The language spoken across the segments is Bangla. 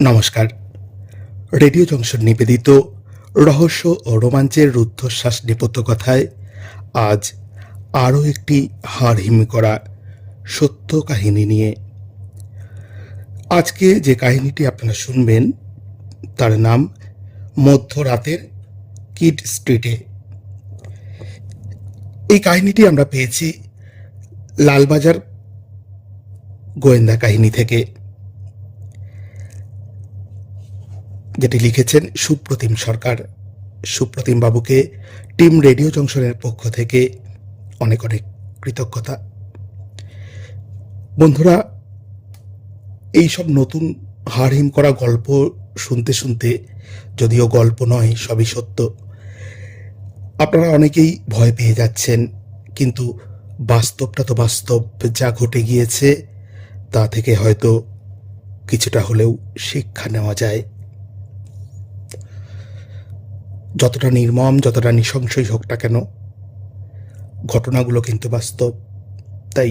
নমস্কার। রেডিও জংশন নিবেদিত রহস্য ও রোমাঞ্চের রুদ্ধশ্বাস নেপথ্য কথায় আজ আরও একটি হাড় হিম করা সত্য কাহিনী নিয়ে। আজকে যে কাহিনীটি আপনারা শুনবেন তার নাম মধ্যরাতের কিড স্ট্রিটে। এই কাহিনীটি আমরা পেয়েছি লালবাজার গোয়েন্দা কাহিনী থেকে, যেটি লিখেছেন সুপ্রতিম সরকার। সুপ্রতিম বাবুকে টিম রেডিও জংশনের পক্ষ থেকে অনেক অনেক কৃতজ্ঞতা। বন্ধুরা, এইসব নতুন হাড়হিম করা গল্প শুনতে শুনতে, যদিও গল্প নয় সবই সত্য, আপনারা অনেকেই ভয় পেয়ে যাচ্ছেন, কিন্তু বাস্তবটা তো বাস্তব। যা ঘটে গিয়েছে তা থেকে হয়তো কিছুটা হলেও শিক্ষা নেওয়া যায়। যতটা নির্মম, যতটা নৃশংসই হোক না কেন, ঘটনাগুলো কিন্তু বাস্তব। তাই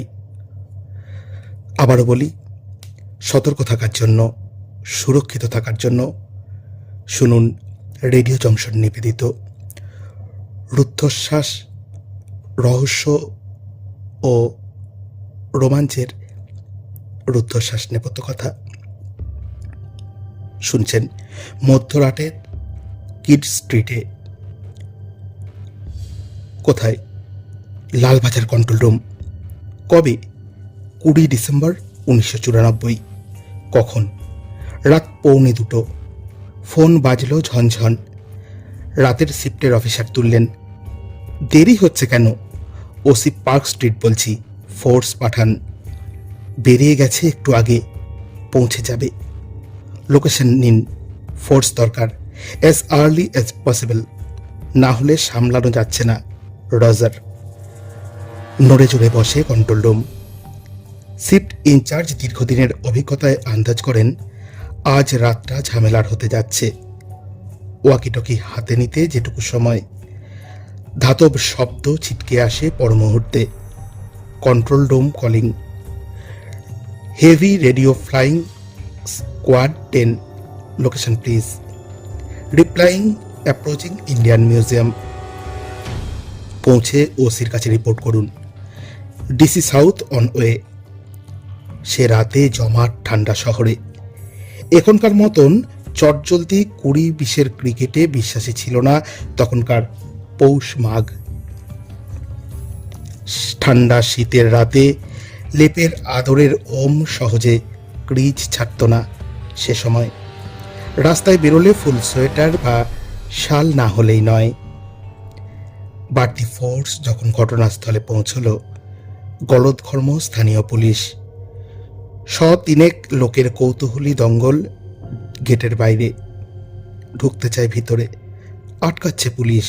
আবারও বলি, সতর্ক থাকার জন্য, সুরক্ষিত থাকার জন্য শুনুন রেডিও জংশন নিবেদিত রুদ্ধশ্বাস, রহস্য ও রোমাঞ্চের রুদ্ধশ্বাস নেপথ্য কথা। শুনছেন মধ্যরাতের কিড স্ট্রিটে। কোথায়? Lalbazar control room. কবে? 20 ডিসেম্বর 1994। কখন? রাত 1:45। ফোন বাজলো ঝনঝন। রাতের শিফটের অফিসার তুললেন। দেরি হচ্ছে কেন? ওসি পার্ক স্ট্রিট বলছি, ফোর্স পাঠান। বেরিয়ে গেছে একটু আগে, পৌঁছে যাবে। লোকেশন নিন, ফোর্স দরকার, অ্যাজ আর্লি অ্যাজ পসিবল, না হলে সামলানো যাচ্ছে না। রজার। নড়ে চড়ে বসে কন্ট্রোল রুম। শিফট ইনচার্জ দীর্ঘদিনের অভিজ্ঞতায় আন্দাজ করেন আজ রাতটা ঝামেলার হতে যাচ্ছে। ওয়াকিটকি হাতে নিতে যেটুকু সময়, ধাতব শব্দ ছিটকে আসে পর মুহূর্তে। Control room calling. Heavy radio flying squad 10, location please. Replying approaching Indian museum. পৌঁছে ওসির কাছে রিপোর্ট করুন। DC south on way. সে রাতে জমাট ঠান্ডা শহরে এখনকার মতন চটজলদি 20-20 ক্রিকেটে বিশ্বাসী ছিল না তখনকার পৌষ মাঘ। ঠান্ডা শীতের রাতে লেপের আদরের ওম সহজে ক্রিজ ছাড়ত না। সে সময় রাস্তায় বেরোলে ফুল সোয়েটার বা শাল না হলেই নয়। বাড়তি ফোর্স যখন ঘটনাস্থলে পৌঁছল, গলদঘর্ম স্থানীয় পুলিশ, 100-3 লোকের কৌতূহলী দঙ্গল। গেটের বাইরে ঢুকতে চায় ভিতরে, আটকাচ্ছে পুলিশ।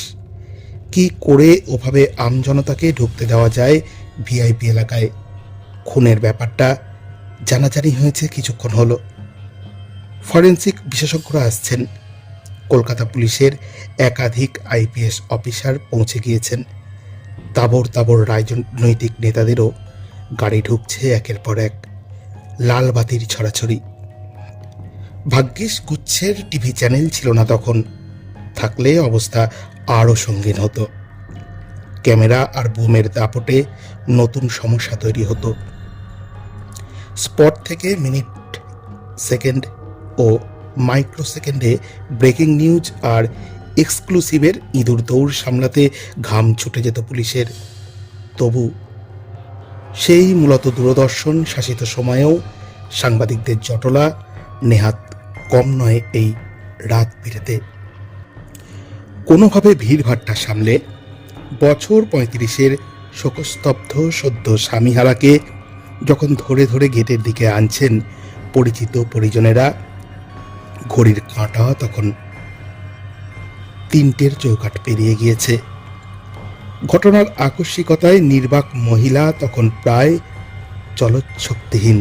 কি করে ওভাবে আমজনতাকে ঢুকতে দেওয়া যায় ভিআইপি এলাকায়? খুনের ব্যাপারটা জানাজানি হয়েছে কিছুক্ষণ হলো। ফরেন্সিক বিশেষজ্ঞরা আসছেন। কলকাতা পুলিশের একাধিক আইপিএস অফিসার পৌঁছে গিয়েছেন। তাবর তাবর রাজনৈতিক নেতাদেরও গাড়ি ঢুকছে একের পর এক। লাল বাতির ছড়াছড়ি। ভাগ্যিস গুচ্ছের টিভি চ্যানেল ছিল না তখন, থাকলে অবস্থা আরও সঙ্গীন হতো। ক্যামেরা আর বুমের দাপটে নতুন সমস্যা তৈরি হতো। স্পট থেকে মিনিট, সেকেন্ড ও মাইক্রো সেকেন্ডে ব্রেকিং নিউজ আর এক্সক্লুসিভের ইঁদুর দৌড় সামলাতে ঘাম ছুটে যেত পুলিশের। তবু সেই মূলত দূরদর্শন শাসিত সময়েও সাংবাদিকদের জটলা নেহাত কম নয়। এই রাত বিরেতে কোনোভাবে ভিড়ভাট্টা সামলে বছর 35-এর শোকস্তব্ধ সদ্য স্বামীহারাকে যখন ধরে ধরে গেটের দিকে আনছেন পরিচিত পরিজনেরা, ঘড়ির কাঁটা তখন 3টের চৌকাঠ পেরিয়ে গিয়েছে। ঘটনার আকস্মিকতায় নির্বাক মহিলা তখন প্রায় চলৎশক্তিহীন।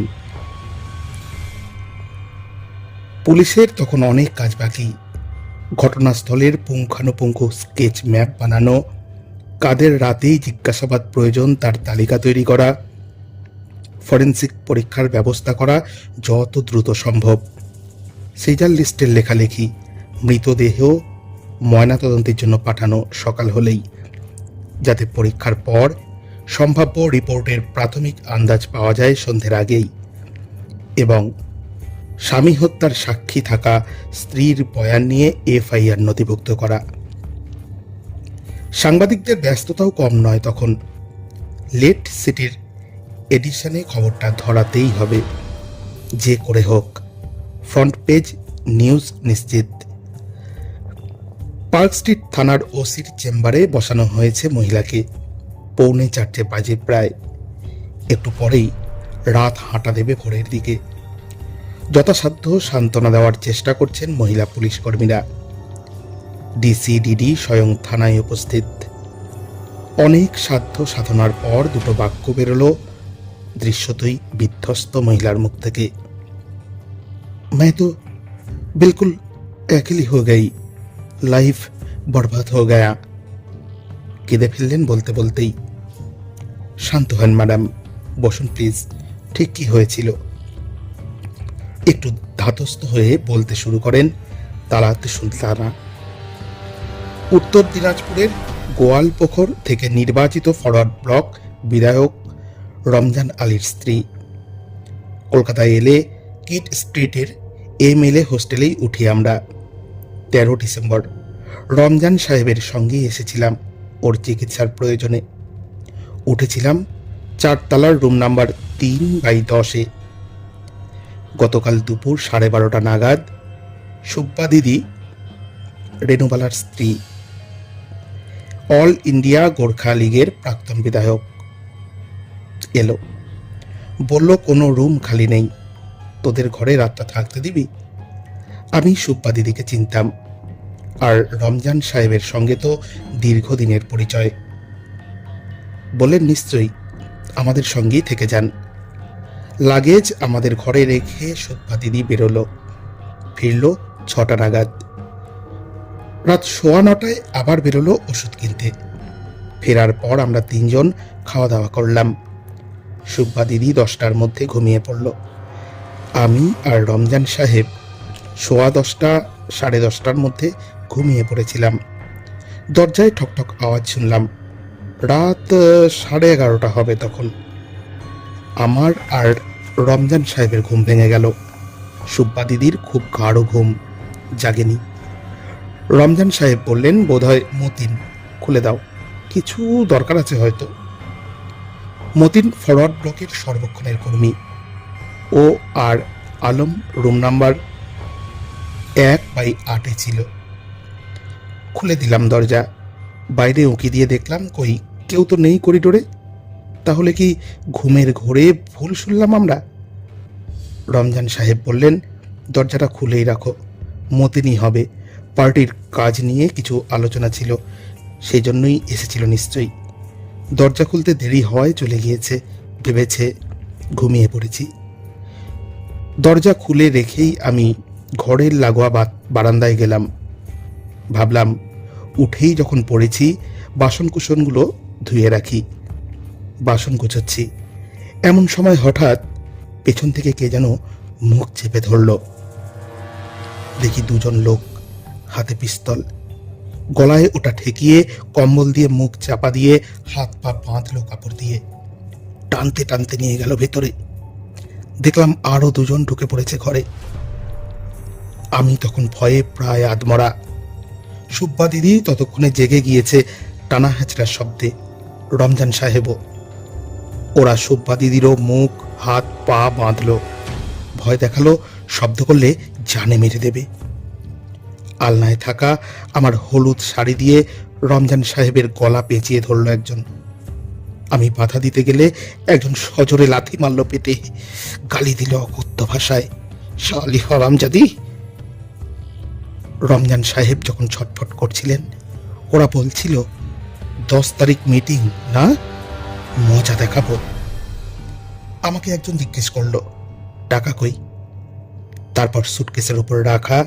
পুলিশের তখন অনেক কাজ বাকি। ঘটনাস্থলের পুঙ্খানুপুঙ্খ স্কেচ ম্যাপ বানানো, কাদের রাতেই জিজ্ঞাসাবাদ প্রয়োজন তার তালিকা তৈরি করা, ফরেন্সিক পরীক্ষার ব্যবস্থা করা যত দ্রুত সম্ভব। সিজার লিস্টের লেখালেখি, মৃতদেহ ময়নাতদন্তের জন্য পাঠানো সকাল হলেই, যাতে পরীক্ষার পর সম্ভাব্য রিপোর্টের প্রাথমিক আন্দাজ পাওয়া যায় সন্ধ্যের আগেই, এবং স্বামী হত্যার সাক্ষী থাকা স্ত্রীর বয়ান নিয়ে এফআইআর নথিভুক্ত করা। সাংবাদিকদের ব্যস্ততাও কম নয় তখন। লেট সিটির এডিশনে খবরটা ধরাতেই হবে, যে করে হোক। ফ্রন্ট পেজ নিউজ নিশ্চিত। পার্ক স্ট্রিট থানার ওসির চেম্বারে বসানো হয়েছে মহিলাকে। 3:45 বাজে প্রায়। একটু পরেই রাত হাঁটা দেবে ভোরের দিকে। যথাসাধ্য সান্ত্বনা দেওয়ার চেষ্টা করছেন মহিলা পুলিশ কর্মীরা। ডিসি-ডিডি স্বয়ং থানায় উপস্থিত। অনেক সাধ্য সাধনার পর দুটো বাক্য বেরোলো দৃশ্যতই বিধ্বস্ত মহিলার মুখ থেকে। मैं तो बिल्कुल अकेली हो गई, लाइफ बर्बाद हो गया। কেঁদে ফেললেন বলতে বলতেই। শান্ত হন ম্যাডাম, বসুন প্লিজ। ঠিক কি হয়েছিল? একটু ধাতস্থ হয়ে বলতে শুরু করেন তালাতে সুলতানা। উত্তর দিনাজপুরের গোয়ালপোখর থেকে নির্বাচিত ফরওয়ার্ড ব্লক বিধায়ক রমজান আলীর স্ত্রী। কলকাতায় এলে কিট স্ট্রিটের এমএলএ হোস্টেলেই উঠি আমরা। 13 ডিসেম্বর রমজান সাহেবের সঙ্গেই এসেছিলাম ওর চিকিৎসার প্রয়োজনে। উঠেছিলাম 4 তলার রুম নাম্বার 3/10-এ। গতকাল দুপুর 12:30 নাগাদ সুব্বা দিদি, রেণুবালার স্ত্রী, অল ইন্ডিয়া গোর্খা লীগের প্রাক্তন বিধায়ক, এলো। বলল কোনো রুম খালি নেই, তোদের ঘরে রাতটা থাকতে দিবি? আমি সুব্বা দিদিকে চিনতাম, আর রমজান সাহেবের সঙ্গে তো দীর্ঘদিনের পরিচয়। বললেন নিশ্চয়ই, আমাদের সঙ্গেই থেকে যান। লাগেজ আমাদের ঘরে রেখে সুব্বা দিদি বেরোলো। ফিরল 6টা নাগাদ। রাত 9:15 আবার বেরোলো ওষুধ কিনতে। ফেরার পর আমরা 3 জন খাওয়া দাওয়া করলাম। সুব্বা দিদি 10টার মধ্যে ঘুমিয়ে পড়ল। আমি আর রমজান সাহেব 10:15 10:30টার মধ্যে ঘুমিয়ে পড়েছিলাম। দরজায় ঠকঠক আওয়াজ শুনলাম। রাত 11:30 হবে তখন। আমার আর রমজান সাহেবের ঘুম ভেঙে গেল। সুব্বা দিদির খুব গাঢ় ঘুম, জাগেনি। রমজান সাহেব বললেন, বোধহয় মতিন, খুলে দাও, কিছু দরকার আছে হয়তো। মতিন ফরওয়ার্ড ব্লকের সর্বক্ষণের কর্মী। ও আর আলম রুম নাম্বার 1/8-এ ছিল। খুলে দিলাম দরজা। বাইরে উঁকি দিয়ে দেখলাম কই কেউ তো নেই করিডোরে। তাহলে কি ঘুমের ঘোরে ভুল শুনলাম আমরা? রমজান সাহেব বললেন, দরজাটা খুলেই রাখো, মতিনই হবে। পার্টির কাজ নিয়ে কিছু আলোচনা ছিল, সেই জন্যই এসেছিল নিশ্চয়ই। দরজা খুলতে দেরি হওয়ায় চলে গিয়েছে ভেবেছে। ঘুমিয়ে পড়েছি। দরজা খুলে রেখেই আমি ঘরের লাগোয়া বারান্দায় গেলাম। ভাবলাম উঠেই যখন পড়েছি বাসনকুসনগুলো ধুয়ে রাখি। বাসন গুছোচ্ছি, এমন সময় হঠাৎ পেছন থেকে কে যেন মুখ চেপে ধরল। দেখি 2 জন লোক, হাতে পিস্তল। গলায় ওটা ঠেকিয়ে কম্বল দিয়ে মুখ চাপা দিয়ে হাত পা বাঁধলো কাপড় দিয়ে। টানতে টানতে নিয়ে গেল ভেতরে। দেখলাম আরো 2 জন ঢুকে পড়েছে ঘরে। আমি তখন ভয়ে প্রায় আধমরা। সুব্বা দিদি ততক্ষণে জেগে গিয়েছে টানা হেঁচড়ার শব্দে, রমজান সাহেবও। ওরা সুব্বা দিদিরও মুখ হাত পা বাঁধলো। ভয় দেখালো শব্দ করলে জানে মেরে দেবে। আলনায় থাকা আমার হলুদ শাড়ি দিয়ে রমজান সাহেবের গলা পেঁচিয়ে ধরল একজন। আমি বাধা দিতে গেলে একজন সজোরে লাথি মারল পেটে। গালি দিল অকথ্য ভাষায়, শালি হারামজাদি। রমজান সাহেব যখন ছটফট করছিলেন, ওরা বলছিল 10 তারিখ মিটিং না, মজা দেখাবো। আমাকে একজন জিজ্ঞেস করলো, টাকা কই? তারপর সুটকেসের উপর রাখা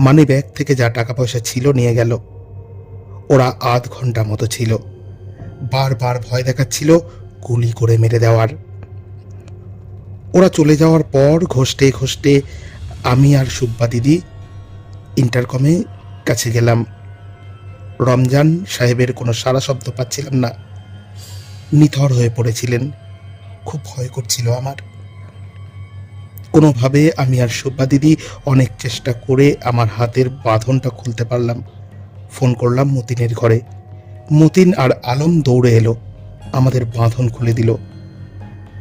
মানি ব্যাগ থেকে যা টাকা পয়সা ছিল নিয়ে গেল। ওরা আধ ঘন্টা মতো ছিল। বারবার ভয় দেখাচ্ছিল গুলি করে মেরে দেওয়ার। ওরা চলে যাওয়ার পর ঘষ্টে ঘষ্টে আমি আর সুব্বা দিদি ইন্টারকমে কাছে গেলাম। রমজান সাহেবের কোনো সাড়া শব্দ পাচ্ছিলাম না। নিথর হয়ে পড়েছিলেন। খুব ভয় করছিল আমার। কোনোভাবে আমি আর সুব্বা দিদি অনেক চেষ্টা করে আমার হাতের বাঁধনটা খুলতে পারলাম। ফোন করলাম মতিনের ঘরে। মতিন আর আলম দৌড়ে এলো, আমাদের বাঁধন খুলে দিল।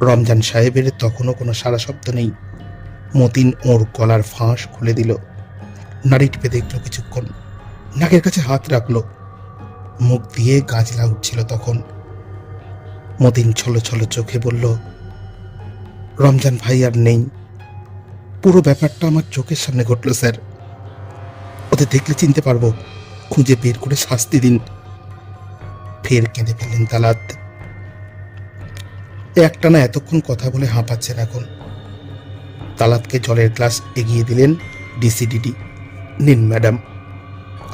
রমজান সাহেবের তখনও কোনো সাড়া শব্দ নেই। মতিন ওর গলার ফাঁস খুলে দিল। নাড়ি টিপে দেখলো কিছুক্ষণ, নাকের কাছে হাত রাখলো। মুখ দিয়ে গাজলা উঠছিল তখন। মতিন ছলো ছলো চোখে বলল, রমজান ভাই আর নেই। পুরো ব্যাপারটা আমার চোখের সামনে ঘটল স্যার। ওদের দেখলে চিনতে পারবো, খুঁজে বের করে শাস্তি দিন। ফের কেঁদে ফেললেন তালাত। একটানা এতক্ষণ কথা বলে হাঁপাচ্ছেন এখন। তালাতকে জলের গ্লাস এগিয়ে দিলেন ডিসিডিডি। নিন ম্যাডাম,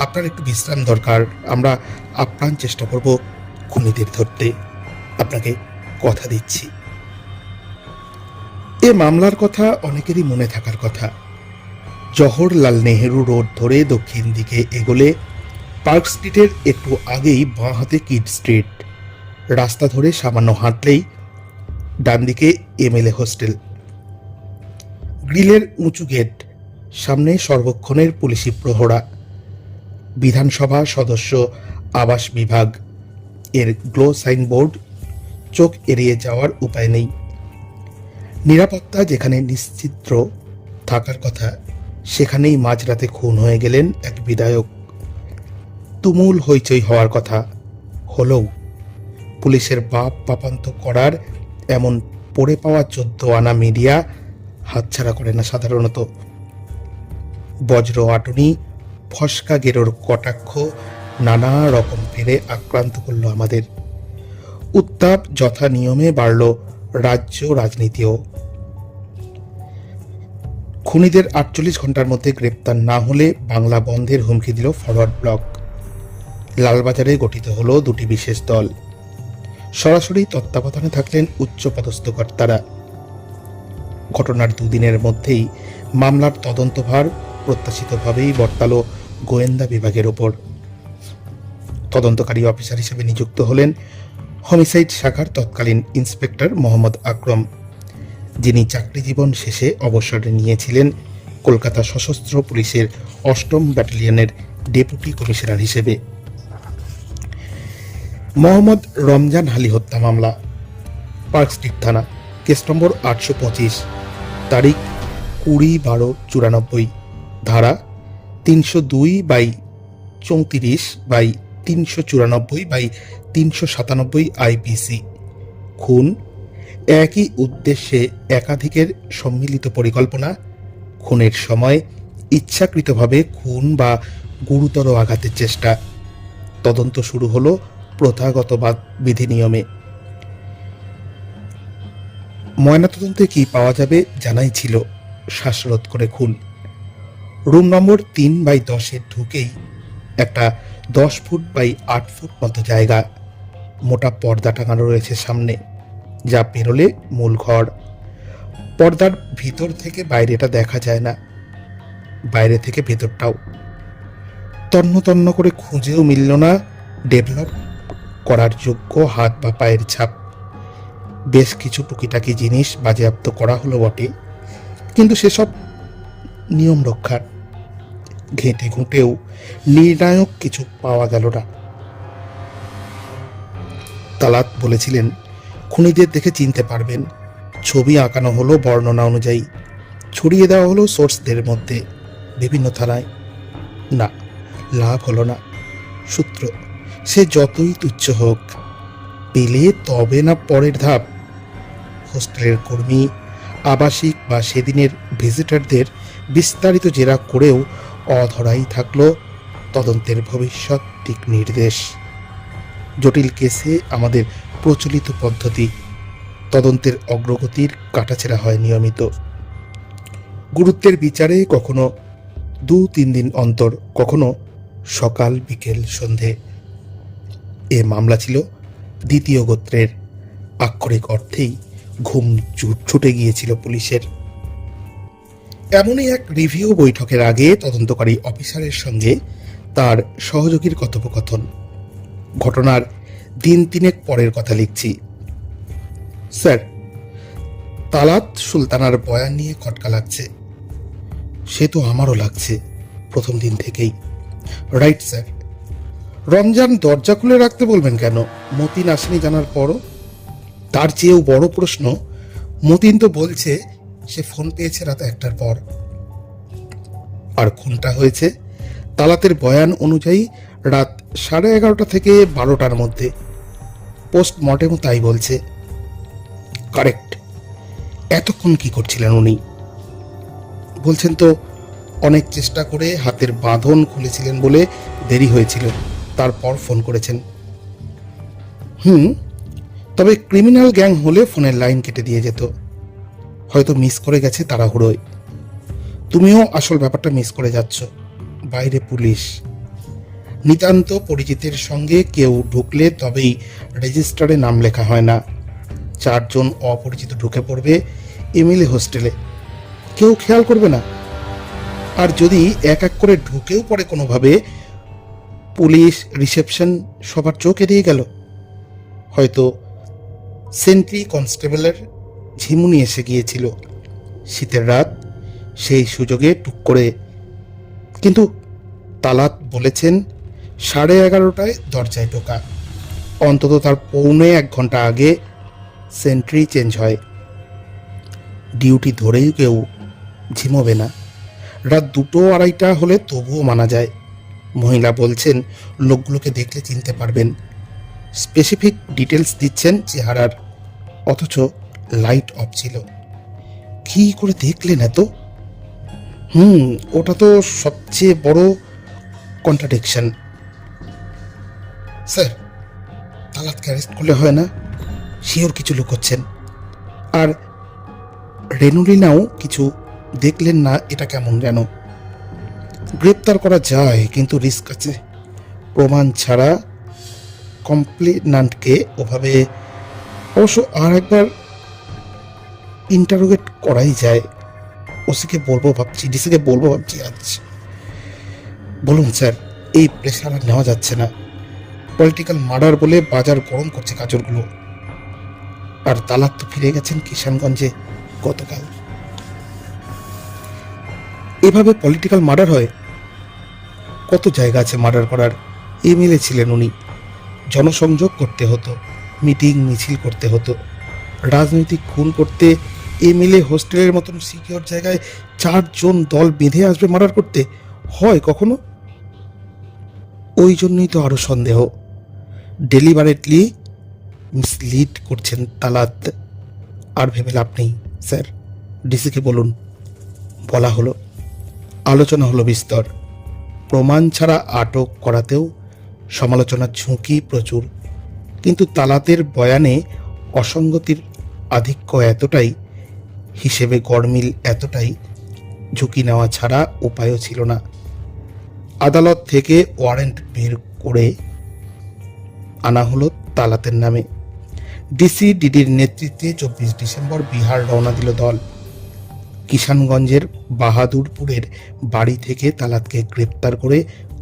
আপনার একটু বিশ্রাম দরকার। আমরা আপ্রাণ চেষ্টা করব খুনিদের ধরতে, আপনাকে কথা দিচ্ছি। এ মামলার কথা অনেকেরই মনে থাকার কথা। জওহরলাল নেহেরু রোড ধরে দক্ষিণ দিকে এগোলে পার্ক স্ট্রিটের একটু আগেই বাঁ হাতে কিড স্ট্রিট। রাস্তা ধরে সামান্য হাঁটলেই ডান দিকে এমএলএ হোস্টেল। গ্রিলের উঁচু গেট, সামনে সর্বক্ষণের পুলিশি প্রহরা। বিধানসভা সদস্য আবাস বিভাগ এর গ্লো সাইনবোর্ড, চোখ এড়িয়ে যাওয়ার উপায় নেই। নিরাপত্তা যেখানে নিশ্চিদ্র থাকার কথা, সেখানেই মাঝরাতে খুন হয়ে গেলেন এক বিধায়ক। তুমুল হইচই হওয়ার কথা, হলেও পুলিশের বাপ পাপান্ত করার এমন পড়ে পাওয়া 14 আনা মিডিয়া হাতছাড়া করে না সাধারণত। বজ্র আটনি, ফসকা গেরোর কটাক্ষ নানা রকম ফেরে আক্রান্ত করল আমাদের। উত্তাপ যথা নিয়মে বাড়ল রাজ্য রাজনীতিও। খুনিদের 48 ঘন্টার মধ্যে গ্রেপ্তার না হলে বাংলা বন্ধের হুমকি দিল ফরওয়ার্ড ব্লক। লালবাজারে গঠিত হলো দুটি বিশেষ দল। সরাসরি তত্ত্বাবধানে থাকলেন উচ্চপদস্থ কর্তারা। ঘটনার দুদিনের মধ্যেই মামলার তদন্তভার প্রত্যাশিতভাবেই বর্তালো গোয়েন্দা বিভাগের ওপর। তদন্তকারী অফিসার হিসেবে নিযুক্ত হলেন হোমিসাইড শাখার তৎকালীন ইন্সপেক্টর মোহাম্মদ আকরম, যিনি চাকরি জীবন শেষে অবসরে নিয়েছিলেন কলকাতা সশস্ত্র পুলিশের 8ম ব্যাটালিয়নের ডেপুটি কমিশনার হিসেবে। মোহাম্মদ রমজান হালি হত্যা মামলা, পার্ক স্ট্রিট থানা, কেস নম্বর 825, তারিখ 20/12/94, ধারা 302/34/394/397 আইপিসি। খুন, একই উদ্দেশ্যে একাধিকের সম্মিলিত পরিকল্পনা, খুনের সময় ইচ্ছাকৃতভাবে খুন বা গুরুতর আঘাতের চেষ্টা। তদন্ত শুরু হলো প্রথাগত বিধি নিয়মে। ময়নাতদন্তে কি পাওয়া যাবে জানাই ছিল। শ্বাসরোধ করে খুন। রুম নম্বর 3/10 ঢুকেই একটা 10 ফুট বাই 8 ফুট মতো জায়গা। মোটা পর্দা টাঙানো রয়েছে সামনে, যা পেরোলে মূল ঘর। পর্দার ভিতর থেকে বাইরেটা দেখা যায় না, বাইরে থেকে ভেতরটাও। তন্ন তন্ন করে খুঁজেও মিলল না ডেভেলপ করার যোগ্য হাত বা পায়ের ছাপ। বেশ কিছু টুকিটাকি জিনিস বাজেয়াপ্ত করা হলো বটে, কিন্তু সেসব নিয়ম রক্ষার। ঘেঁটে ঘুঁটেও নির্ণায়ক কিছু পাওয়া গেল না। তালাত বলেছিলেন খুনিদের দেখে চিনতে পারবেন। ছবি আঁকানো হলো বর্ণনা অনুযায়ী, ছড়িয়ে দেওয়া হলো সোর্সদের মধ্যে বিভিন্ন থানায়। না, লাভ হলো না। সূত্র সে যতই তুচ্ছ হোক, পেলে তবে না পরের ধাপ। হোস্টেলের কর্মী, আবাসিক বা সেদিনের ভিজিটরদের বিস্তারিত জেরা করেও অধরাই থাকলো তদন্তের ভবিষ্যৎ দিক নির্দেশ। জটিল কেসে আমাদের প্রচলিত পদ্ধতি, তদন্তের অগ্রগতির কাটাছেঁড়া হয় নিয়মিত। গুরুত্বের বিচারে কখনো 2-3 দিন অন্তর, কখনো সকাল বিকেল সন্ধে। এ মামলা ছিল দ্বিতীয় গোত্রের। আক্ষরিক অর্থেই ঘুম ছুটে গিয়েছিল পুলিশের। এমনই এক রিভিউ বৈঠকের আগে তদন্তকারী অফিসারের সঙ্গে তার সহযোগীর কথোপকথন। ঘটনার দিন তিনেক পরের কথা লিখছি। স্যার, তালাত সুলতানার বয়ান নিয়ে খটকা লাগছে। সে তো আমারও লাগছে প্রথম দিন থেকেই। Right sir. রমজান দরজা খুলে রাখতে বলবেন কেন? মতিন আসেনি জানার পরও? তার চেয়েও বড় প্রশ্ন, মতিন তো বলছে সে ফোন পেয়েছে রাত 1টার পর, আর খুনটা হয়েছে তালাতের বয়ান অনুযায়ী রাত 11:30 থেকে 12টার মধ্যে। পোস্টমর্টেমও তাই বলছে। কারেক্ট। এতক্ষণ কি করছিলেন উনি? বলছেন তো অনেক চেষ্টা করে হাতের বাঁধন খুলেছিলেন বলে দেরি হয়েছিল, তারপর ফোন করেছেন। তবে ক্রিমিনাল গ্যাং হলে ফোনের লাইন কেটে দিয়ে যেত। হয়তো মিস করে গেছে তাড়াহুড়োয়। তুমিও আসল ব্যাপারটা মিস করে যাচ্ছ। বাইরে পুলিশ, নিতান্ত পরিচিতের সঙ্গে কেউ ঢুকলে তবেই রেজিস্টারে নাম লেখা হয় না। 4 জন অপরিচিত ঢুকে পড়বে এমএলএ হোস্টেলে, কেউ খেয়াল করবে না। আর যদি এক এক করে ঢুকেও পড়ে কোনোভাবে, পুলিশ, রিসেপশন সবার চোখ এড়িয়ে গেল। হয়তো সেন্ট্রি কনস্টেবলের ঝিমুনি এসে গিয়েছিল শীতের রাত, সেই সুযোগে টুক করে। কিন্তু তালাত বলেছেন 11:30টায় দরজায় ঢোকা। অন্তত তার পৌনে 1 ঘন্টা আগে সেন্ট্রি চেঞ্জ হয়। ডিউটি ধরেই কেউ ঝিমোবে না। রাত 2-2:30 হলে তবুও মানা যায়। মহিলা বলছেন লোকগুলোকে দেখলে চিনতে পারবেন। স্পেসিফিক ডিটেলস দিচ্ছেন চেহারার, অথচ লাইট অফ ছিল। কি করে দেখলেন এত? ওটা তো সবচেয়ে বড় কন্ট্রাডিকশন। স্যার, তালাতকে অ্যারেস্ট করলে হয় না? শিওর কিছু লুকোচ্ছেন। আর রেনুলিনাও কিছু দেখলেন না, এটা কেমন যেন। গ্রেপ্তার করা যায়, কিন্তু রিস্ক আছে। প্রমাণ ছাড়া কমপ্লেনান্টকে ওভাবে অবশ্য আর একবার ইন্টারোগেট করাই যায়। ওসিকে বলবো ভাবছি, ডিসিকে বলবো ভাবছি। আচ্ছা বলুন স্যার, এই প্রেশার আর নেওয়া যাচ্ছে না। পলিটিক্যাল মার্ডার বলে বাজার গরম করছে গাজরগুলো। আর তালাত তো ফিরে গেছেন কিষানগঞ্জে গতকাল। এভাবে পলিটিক্যাল মার্ডার হয়? কত জায়গা আছে মার্ডার করার। এমএলএ ছিলেন উনি, জনসংযোগ করতে হতো, মিটিং মিছিল করতে হতো। রাজনৈতিক খুন করতে এমএলএ হোস্টেলের মতন সিকিউর জায়গায় 4 জন দল বেঁধে আসবে মার্ডার করতে হয় কখনো? ওই জন্যই তো আরো সন্দেহ। ডেলিবারেটলি মিসলিড করছেন তালাত। আর ভেবে লাভ নেই স্যার, ডিসিকে বলুন। বলা হলো, আলোচনা হলো বিস্তর। প্রমাণ ছাড়া আটক করাতেও সমালোচনার ঝুঁকি প্রচুর। কিন্তু তালাতের বয়ানে অসঙ্গতির আধিক্য এতটাই, হিসেবে গড়মিল এতটাই, ঝুঁকি নেওয়া ছাড়া উপায়ও ছিল না। আদালত থেকে ওয়ারেন্ট বের করে আনা হলো তালাতের নামে। ডিসি ডিডির নেতৃত্বে 24 ডিসেম্বর বিহার রওনা দিল দল। কিষানগঞ্জের বাহাদুরপুরের বাড়ি থেকে তালাতকে গ্রেপ্তার করে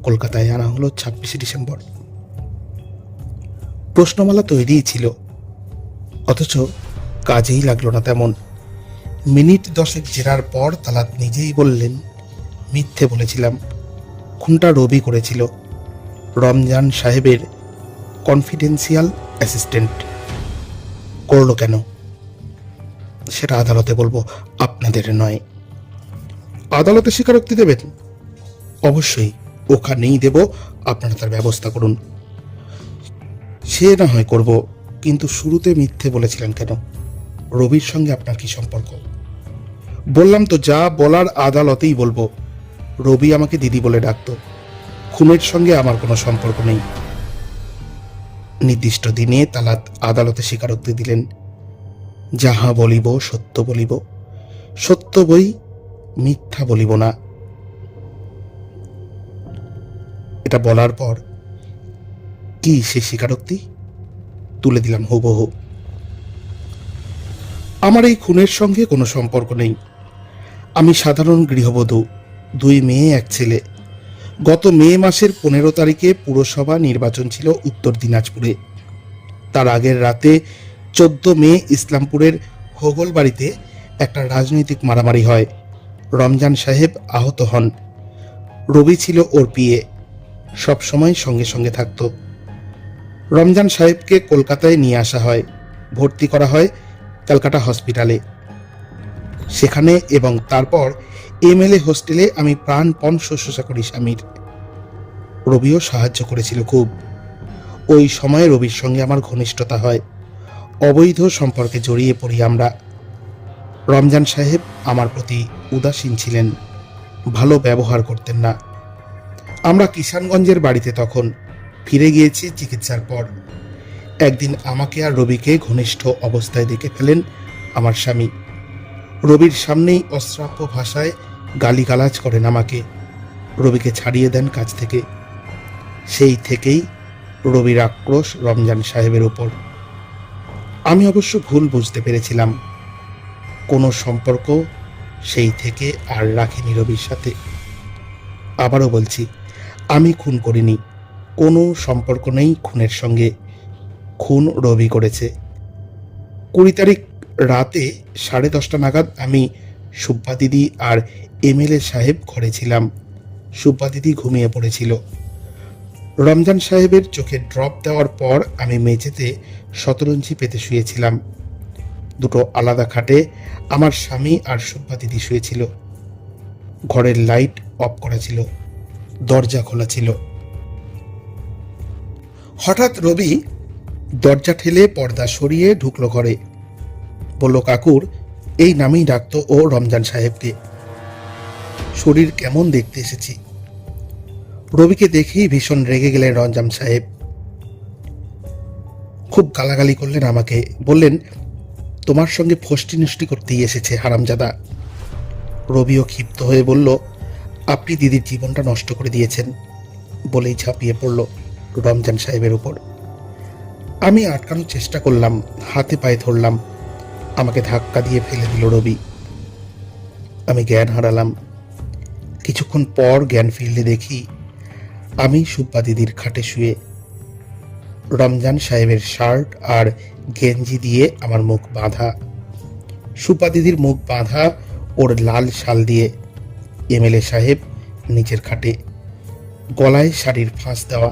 কলকাতায় আনা হলো 26 ডিসেম্বর। প্রশ্নমালা তৈরিই ছিল, অথচ কাজেই লাগলো না তেমন। মিনিট 10 জেরার পর তালাত নিজেই বললেন, মিথ্যে বলেছিলাম, খুনটা রবি করেছিল, রমজান সাহেবের কনফিডেন্সিয়াল অ্যাসিস্ট্যান্ট। করলো কেন সেটা আদালতে বলবো, আপনাদের নয়। আদালতে স্বীকারোক্তি দেবেন? অবশ্যই, ওখানেই দেব, আপনারা তার ব্যবস্থা করুন। সে না হয় করব, কিন্তু শুরুতে মিথ্যে বলেছিলেন কেন? রবির সঙ্গে আপনার কি সম্পর্ক? বললাম তো, যা বলার আদালতেই বলবো। রবি আমাকে দিদি বলে ডাকতো। খুনের সঙ্গে আমার কোনো সম্পর্ক নেই। নির্দিষ্ট দিনে তালাত আদালতে স্বীকারোক্তি দিলেন, যাহা বলিব সত্য বলিব, সত্য বই, মিথ্যা বলিব না। এটা বলার পর কি সে স্বীকারোক্তি তুলে দিলাম হুবহু। আমার এই খুনের সঙ্গে কোনো সম্পর্ক নেই। আমি সাধারণ গৃহবধূ, 2 মেয়ে 1 ছেলে। গত মে মাসের 15 তারিখে পুরসভা নির্বাচন ছিল উত্তর দিনাজপুরে। তার আগের রাতে 14 মে ইসলামপুরের হোগলবাড়িতে একটা রাজনৈতিক মারামারি হয়। রমজান সাহেব আহত হন। রবি ছিল ওর পিএ, সবসময় সঙ্গে সঙ্গে থাকতো। রমজান সাহেবকে কলকাতায় নিয়ে আসা হয়, ভর্তি করা হয় ক্যালকাটা হসপিটালে। সেখানে এবং তারপর এমএলএ হোস্টেলে আমি প্রাণপণ শুশ্রূষা করি স্বামীর। রবিও সাহায্য করেছিল খুব। ওই সময় রবির সঙ্গে আমার ঘনিষ্ঠতা হয়, অবৈধ সম্পর্কে জড়িয়ে পড়ি আমরা। রমজান সাহেব আমার প্রতি উদাসীন ছিলেন, ভালো ব্যবহার করতেন না। আমরা কিষানগঞ্জের বাড়িতে তখন ফিরে গিয়েছি চিকিৎসার পর। একদিন আমাকে আর রবিকে ঘনিষ্ঠ অবস্থায় দেখে ফেলেন আমার স্বামী। রবির সামনেই অশ্রাব্য ভাষায় গালিগালাজ করেন আমাকে। রবিকে ছাড়িয়ে দেন কাছ থেকে। সেই থেকেই রবির আক্রোশ রমজান সাহেবের উপর। আমি অবশ্য ভুল বুঝতে পেরেছিলাম। কোনো সম্পর্ক সেই থেকে আর রাখিনি রবির সাথে। আবারও বলছি, আমি খুন করিনি, কোনো সম্পর্ক নেই খুনের সঙ্গে। খুন রবি করেছে। 20 তারিখ রাতে 10:30 নাগাদ আমি সুব্বা দিদি আর এমএলএ সাহেব ঘরে ছিলাম। সুব্বা দিদি ঘুমিয়ে পড়েছিল। রমজান সাহেবের চোখে ড্রপ দেওয়ার পর আমি মেঝেতে শতরঞ্জি পেতে শুয়েছিলাম। দুটো আলাদা খাটে আমার স্বামী আর সুব্বা দিদি শুয়েছিল। ঘরের লাইট অফ করা ছিল, দরজা খোলা ছিল। হঠাৎ রবি দরজা ঠেলে পর্দা সরিয়ে ঢুকলো ঘরে। বলল, কাকুর, এই নামেই ডাকতো ও রমজান সাহেবকে। শরীর কেমন দেখতে এসেছি। রবিকে দেখেই ভীষণ রেগে গেলেন রমজান সাহেব। খুব গালাগালি করলেন আমাকে। বললেন, তোমার সঙ্গে ফষ্টি নষ্টি করতেই এসেছে হারামজাদা। রবিও ক্ষিপ্ত হয়ে বলল, আপনি দিদির জীবনটা নষ্ট করে দিয়েছেন, বলেই ঝাঁপিয়ে পড়ল রমজান সাহেবের উপর। আমি আটকানোর চেষ্টা করলাম, হাতে পায়ে ধরলাম। আমাকে ধাক্কা দিয়ে ফেলে দিল রবি। আমি জ্ঞান হারালাম। কিছুক্ষণ পর জ্ঞান ফিরলে দেখি আমি সুব্বা দিদির খাটে শুয়ে। রমজান সাহেবের শার্ট আর গেঞ্জি দিয়ে আমার মুখ বাঁধা। সুব্বা দিদির মুখ বাঁধা ওর লাল শাল দিয়ে। এমএলএ সাহেব নিচের খাটে, গলায় শাড়ির ফাঁস দেওয়া।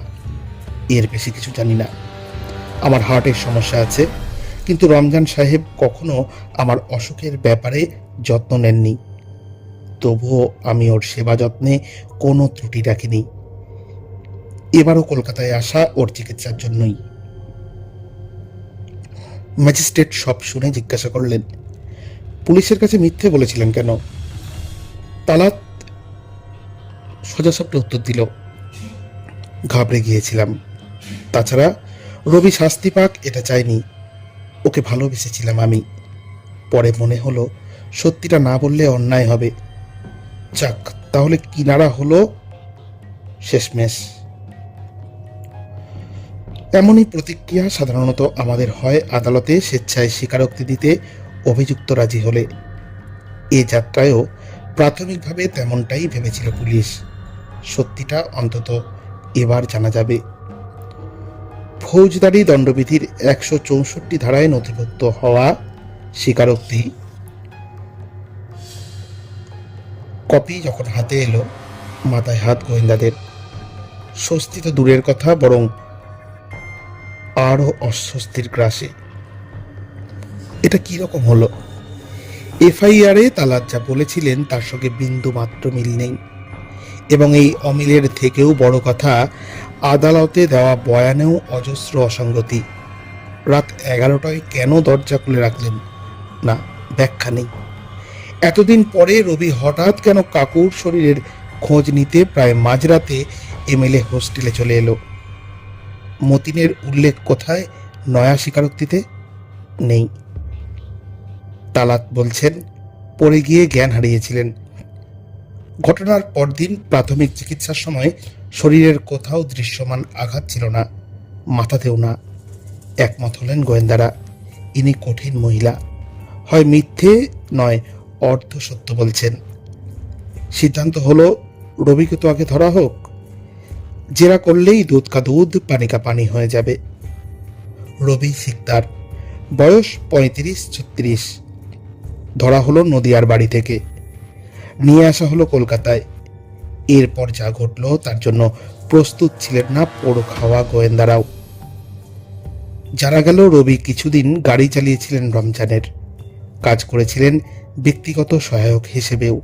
এর বেশি কিছু জানি না। আমার হার্টের সমস্যা আছে, কিন্তু রমজান সাহেব কখনো আমার অসুখের ব্যাপারে যত্ন নেননি। তবুও আমি ওর সেবা যত্নে কোনো ত্রুটি রাখিনি। এবারও কলকাতায় আসা ওর চিকিৎসার জন্যই। ম্যাজিস্ট্রেট সব শুনে জিজ্ঞাসা করলেন, পুলিশের কাছে মিথ্যে বলেছিলেন কেন? তালাত সোজাসাপটা উত্তর দিল, ঘাবড়ে গিয়েছিলাম। তাছাড়া রবি শাস্তি পাক এটা চাইনি, ওকে ভালোবেসেছিলাম আমি। পরে মনে হলো সত্যিটা না বললে অন্যায় হবে। যাক, তাহলে কিনারা হলো শেষমেশ। এমনই প্রতিক্রিয়া সাধারণত আমাদের হয় আদালতে স্বেচ্ছায় স্বীকারোক্তি দিতে অভিযুক্ত রাজি হলে। এ যাত্রায়ও প্রাথমিকভাবে তেমনটাই ভেবেছিল পুলিশ। সত্যিটা অন্তত এবার জানা যাবে। ফৌজদারি দণ্ডবিধির 164 ধারায় নথিভুক্ত হওয়া স্বীকারোক্তি কপি যখন হাতে এলো, মাথায় হাত গোয়েন্দাদের। স্বস্তি তো দূরের কথা, বরং আরও অস্বস্তির গ্রাসে। এটা কিরকম হলো? এফআইআরে তালাত যা বলেছিলেন তার সঙ্গে বিন্দু মাত্র মিল নেই। এবং এই অমিলের থেকেও বড় কথা, আদালতে দেওয়া বয়ানেও অজস্র অসঙ্গতি। রাত 11টায় কেন দরজা খুলে রাখলেন? না, ব্যাখ্যা নেই। এতদিন পরে রবি হঠাৎ কেন কাকুর শরীরের খোঁজ নিতে প্রায় মাঝরাতে এমএলএ হোস্টেলে চলে এলো? মতিনের উল্লেখ কোথায় নয়া স্বীকারোক্তিতে? নেই। তালাত বলছেন পড়ে গিয়ে জ্ঞান হারিয়েছিলেন। ঘটনার পরদিন প্রাথমিক চিকিৎসার সময় শরীরের কোথাও দৃশ্যমান আঘাত ছিল না, মাথাতেও না। একমত হলেন গোয়েন্দারা, ইনি কঠিন মহিলা, হয় মিথ্যে নয় অর্ধ সত্য বলছেন। সিদ্ধান্ত হলো রবিকে তো আগে ধরা হোক, জেরা করলেই দুধ কা দুধ পানি কা পানি হয়ে যাবে। রবি সিকদার, বয়স 35-36, ধরা হলো নদিয়ার বাড়ি থেকে, নিয়ে আসা হলো কলকাতায়। এরপর যা ঘটলো তার জন্য প্রস্তুত ছিলেন না পোড় খাওয়া গোয়েন্দারাও। জানা গেল রবি কিছুদিন গাড়ি চালিয়েছিলেন রমজানের, কাজ করেছিলেন ব্যক্তিগত সহায়ক হিসেবেও।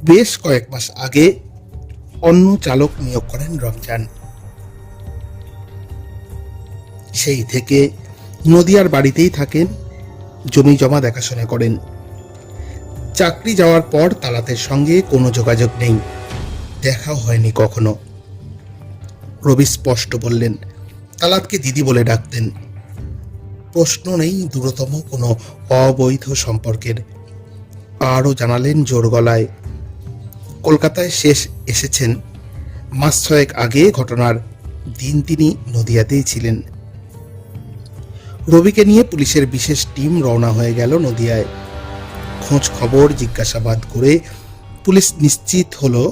বেশ কয়েক মাস আগে অন্য চালক নিয়োগ করেন রমজান। সেই থেকে নদিয়ার বাড়িতেই থাকেন, জমি জমা দেখাশোনা করেন। চাকরি যাওয়ার পর তালাতের সঙ্গে কোনো যোগাযোগ নেই, দেখাও হয়নি কখনো। রবি স্পষ্ট বললেন, তালাতকে দিদি বলে ডাকতেন। প্রশ্ন নেই দূরতম কোনো অবৈধ সম্পর্কের। আরও জানালেন জোর গলায়, কলকাতায় শেষ এসেছেন মাস 6 আগে, ঘটনার দিন তিনি নদিয়াতেই ছিলেন। রবিকে নিয়ে পুলিশের বিশেষ টিম রওনা হয়ে গেল নদিয়ায়। খোঁজ খবর জিজ্ঞাসাবাদ করে পুলিশ নিশ্চিত হলো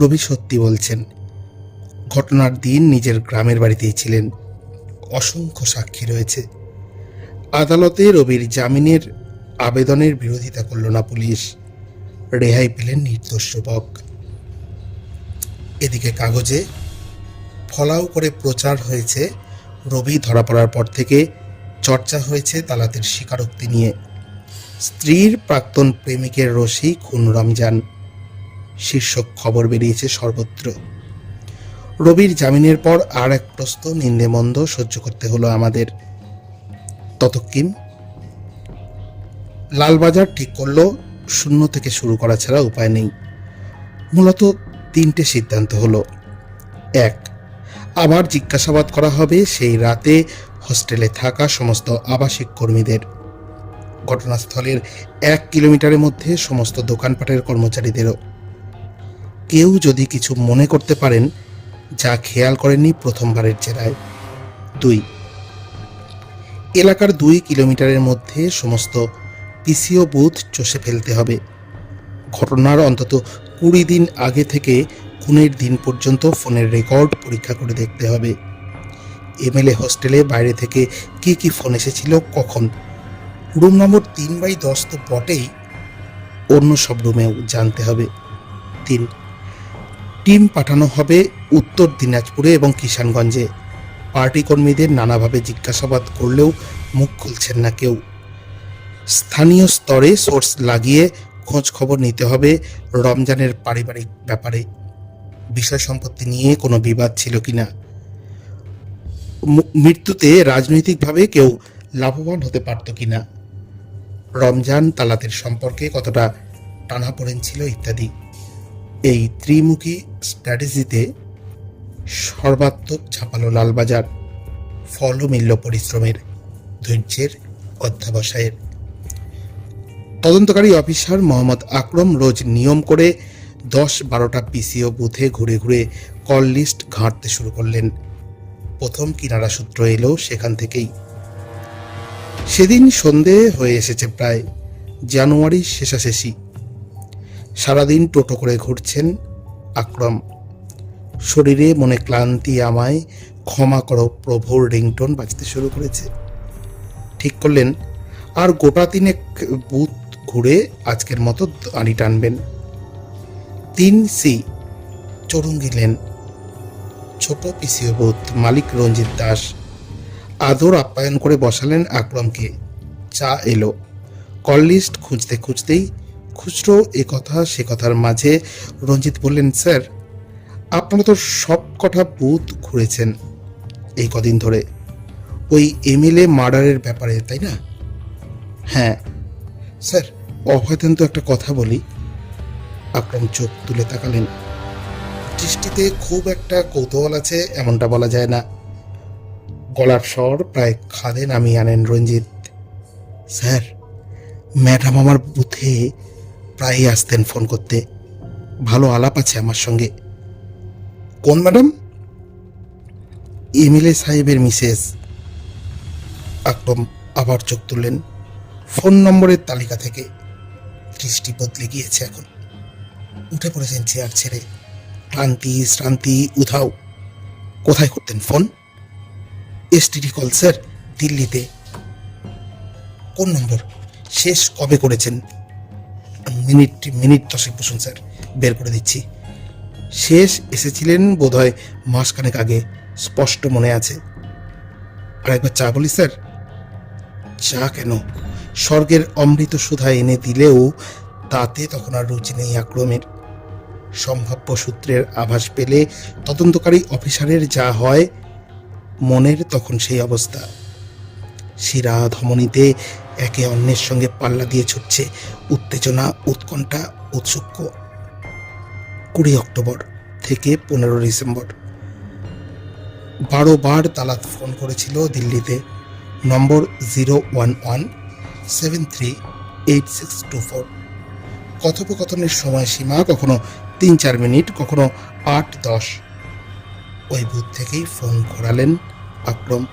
রবি সত্যি বলছেন। ঘটনার দিন নিজের গ্রামের বাড়িতেই ছিলেন। অসংখ্য সাক্ষী রয়েছে। আদালতে রবির জামিনের আবেদনের বিরোধিতা করল না পুলিশ, রেহাই পেলেন নির্দোষ যুবক। এদিকে কাগজে ফলাও করে প্রচার হয়েছে রবি ধরা পড়ার পর থেকে, চর্চা হয়েছে তালাতের স্বীকারোক্তি নিয়ে। স্ত্রীর প্রাক্তন প্রেমিকের রোষেই খুন রমজান, শীর্ষক খবর বেরিয়েছে সর্বত্র। রবির জামিনের পর আর এক প্রস্ত নিন্দেমন্দ সহ্য করতে হলো আমাদের। ততক্ষণ লালবাজার ঠিক করলো শূন্য থেকে শুরু করা ছাড়া উপায় নেই। মূলত 3টে সিদ্ধান্ত হলো। 1, আবার জিজ্ঞাসাবাদ করা হবে সেই রাতে হোস্টেলে থাকা সমস্ত আবাসিক কর্মীদের। ঘটনাস্থলের 1 কিলোমিটারের মধ্যে সমস্ত দোকানপাটের কর্মচারীদেরও। কেউ যদি কিছু মনে করতে পারেন যা খেয়াল করেননি প্রথমবারের জেরায়। 2, এলাকার 2 কিলোমিটারের মধ্যে সমস্ত পিসিও বুথ চষে ফেলতে হবে। ঘটনার অন্তত 20 দিন আগে থেকে খুনের দিন পর্যন্ত ফোনের রেকর্ড পরীক্ষা করে দেখতে হবে। এমএলএ হোস্টেলে বাইরে থেকে কি কি ফোন এসেছিল, কখন। রুম নম্বর 3/10 তো বটেই, অন্য সব রুমেও জানতে হবে। 3, টিম পাঠানো হবে উত্তর দিনাজপুরে এবং কিষানগঞ্জে। পার্টি কর্মীদের নানাভাবে জিজ্ঞাসাবাদ করলেও মুখ খুলছেন না কেউ। স্থানীয় স্তরে সোর্স লাগিয়ে খোঁজ খবর নিতে হবে রমজানের পারিবারিক ব্যাপারে, বিষয় সম্পত্তি নিয়ে কোনো বিবাদ ছিল কিনা, মৃত্যুতে রাজনৈতিকভাবে কেউ লাভবান হতে পারত কিনা, রমজান তালাতের সম্পর্কে কতটা টানাপোড়েন ছিল ইত্যাদি। এই ত্রিমুখী স্ট্র্যাটেজিতে সর্বাত্মক ঝাঁপালো লালবাজার। ফলও মিলল পরিশ্রমের, ধৈর্যের, অধ্যাবসায়ের। তদন্তকারী অফিসার মোহাম্মদ আকরম রোজ নিয়ম করে 10-12টা পিসিও বুথে ঘুরে ঘুরে কল লিস্ট ঘাঁটতে শুরু করলেন। প্রথম কিনারা সূত্র এলো সেখান থেকেই। সেদিন সন্ধে হয়ে এসেছে প্রায়, জানুয়ারি শেষাশেষি। সারাদিন টোটো করে ঘুরছেন আকরম। শরীরে মনে ক্লান্তি, আমায় ক্ষমা করো প্রভুর রিংটোন বাজতে শুরু করেছে। ঠিক করলেন আর গোটা 3 বুথ ঘুরে আজকের মতো দাঁড়ি টানবেন। 3C চরুঙ্গি লেন, ছোট পিসিও বুথ, মালিক রঞ্জিত দাস। আদর আপ্যায়ন করে বসালেন আকরমকে। চা এলো। কল লিস্ট খুঁজতে খুঁজতেই খুচরো এ কথা সে কথার মাঝে রঞ্জিত বললেন, স্যার আপনারা তো সব কটা বুথ ঘুরেছেন এই কদিন ধরে, ওই এমএলএ মার্ডারের ব্যাপারে, তাই না? হ্যাঁ স্যার, অভয় দেন তো একটা কথা বলি। আকরম চোখ তুলে তাকালেন। দৃষ্টিতে খুব একটা কৌতূহল আছে এমনটা বলা যায় না। গলার স্বর প্রায় খাদে নামিয়ে আনেন রঞ্জিত। স্যার, ম্যাডাম আমার বুথে প্রায়ই আসতেন ফোন করতে, ভালো আলাপ আছে আমার সঙ্গে। কোন ম্যাডাম? এমএলএ সাহেবের মিসেস। আকরম আবার চোখ তুললেন। ফোন নম্বরের তালিকা থেকে। দৃষ্টি বদলে গিয়েছে এখন। উঠে পড়েছেন চেয়ার ছেড়ে। ক্লান্তি শ্রান্তি উধাও। কোথায় করতেন ফোন? এসটিডি কল স্যার, দিল্লিতে। কোন নম্বর? শেষ কবে করেছেন? মিনিট মিনিট 10 বসুন স্যার, বের করে দিচ্ছি। শেষ এসেছিলেন বোধহয় মাসখানেক আগে, স্পষ্ট মনে আছে। আর একবার চা বলি স্যার? চা কেন? স্বর্গের অমৃত সুধা এনে দিলেও তাতে তখন আর রুচি নেই আক্রমের। সম্ভাব্য সূত্রের আভাস পেলে তদন্তকারী অফিসারের যা হয়, মনের তখন সেই অবস্থা। শিরা ধমনীতে একে অন্যের সঙ্গে পাল্লা দিয়ে ছুটছে উত্তেজনা, উৎকণ্ঠা, ঔৎসুক্য। 20 অক্টোবর থেকে 15 ডিসেম্বর 12 বার তালাত ফোন করেছিল দিল্লিতে, নম্বর 011738624। কথোপকথনের সময়সীমা কখনো 3-4 মিনিট, কখনো 8-10। ওই বুথ থেকেই ফোন ঘোরালেন আকরম।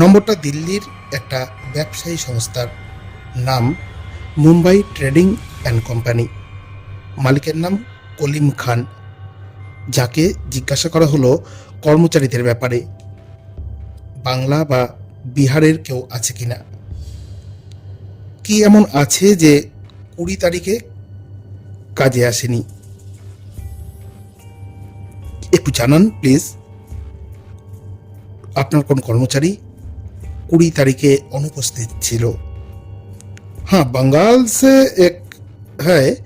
নম্বরটা দিল্লির একটা ব্যবসায়ী সংস্থার, নাম মুম্বাই ট্রেডিং অ্যান্ড কোম্পানি। মালিকের নাম কলিম খান। যাকে জিজ্ঞাসা করা হলো কর্মচারীদের ব্যাপারে, বাংলা বা বিহারের কেউ আছে কিনা। কি এমন আছে যে 20 তারিখে কাজে আসেনি? একটু জানান প্লিজ। আপনার কোন কর্মচারী 20 তারিখে অনুপস্থিত ছিল? হ্যাঁ, बंगाल से एक है,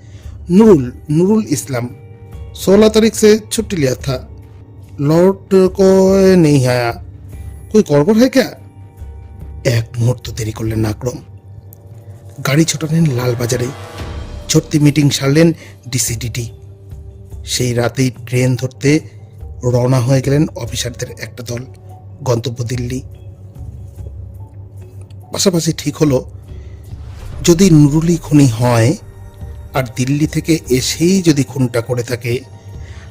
नूरुल इस्लाम। 16 तारीख से छुट्टी लिया था, लौट को नहीं आया। कोई गड़बड़ है क्या? এক মুহূর্ত দেরি করলেন না আকরম। গাড়ি ছোটালেন লালবাজারে, ছুটতি মিটিং সারলেন ডিসিডিটি। সেই রাতেই ট্রেন ধরতে রওনা হয়ে গেলেন অফিসারদের একটা দল, গন্তব্য দিল্লি। পাশাপাশি ঠিক হলো, যদি নুরুলি খুনি হয় আর দিল্লি থেকে এসেই যদি খুনটা করে থাকে,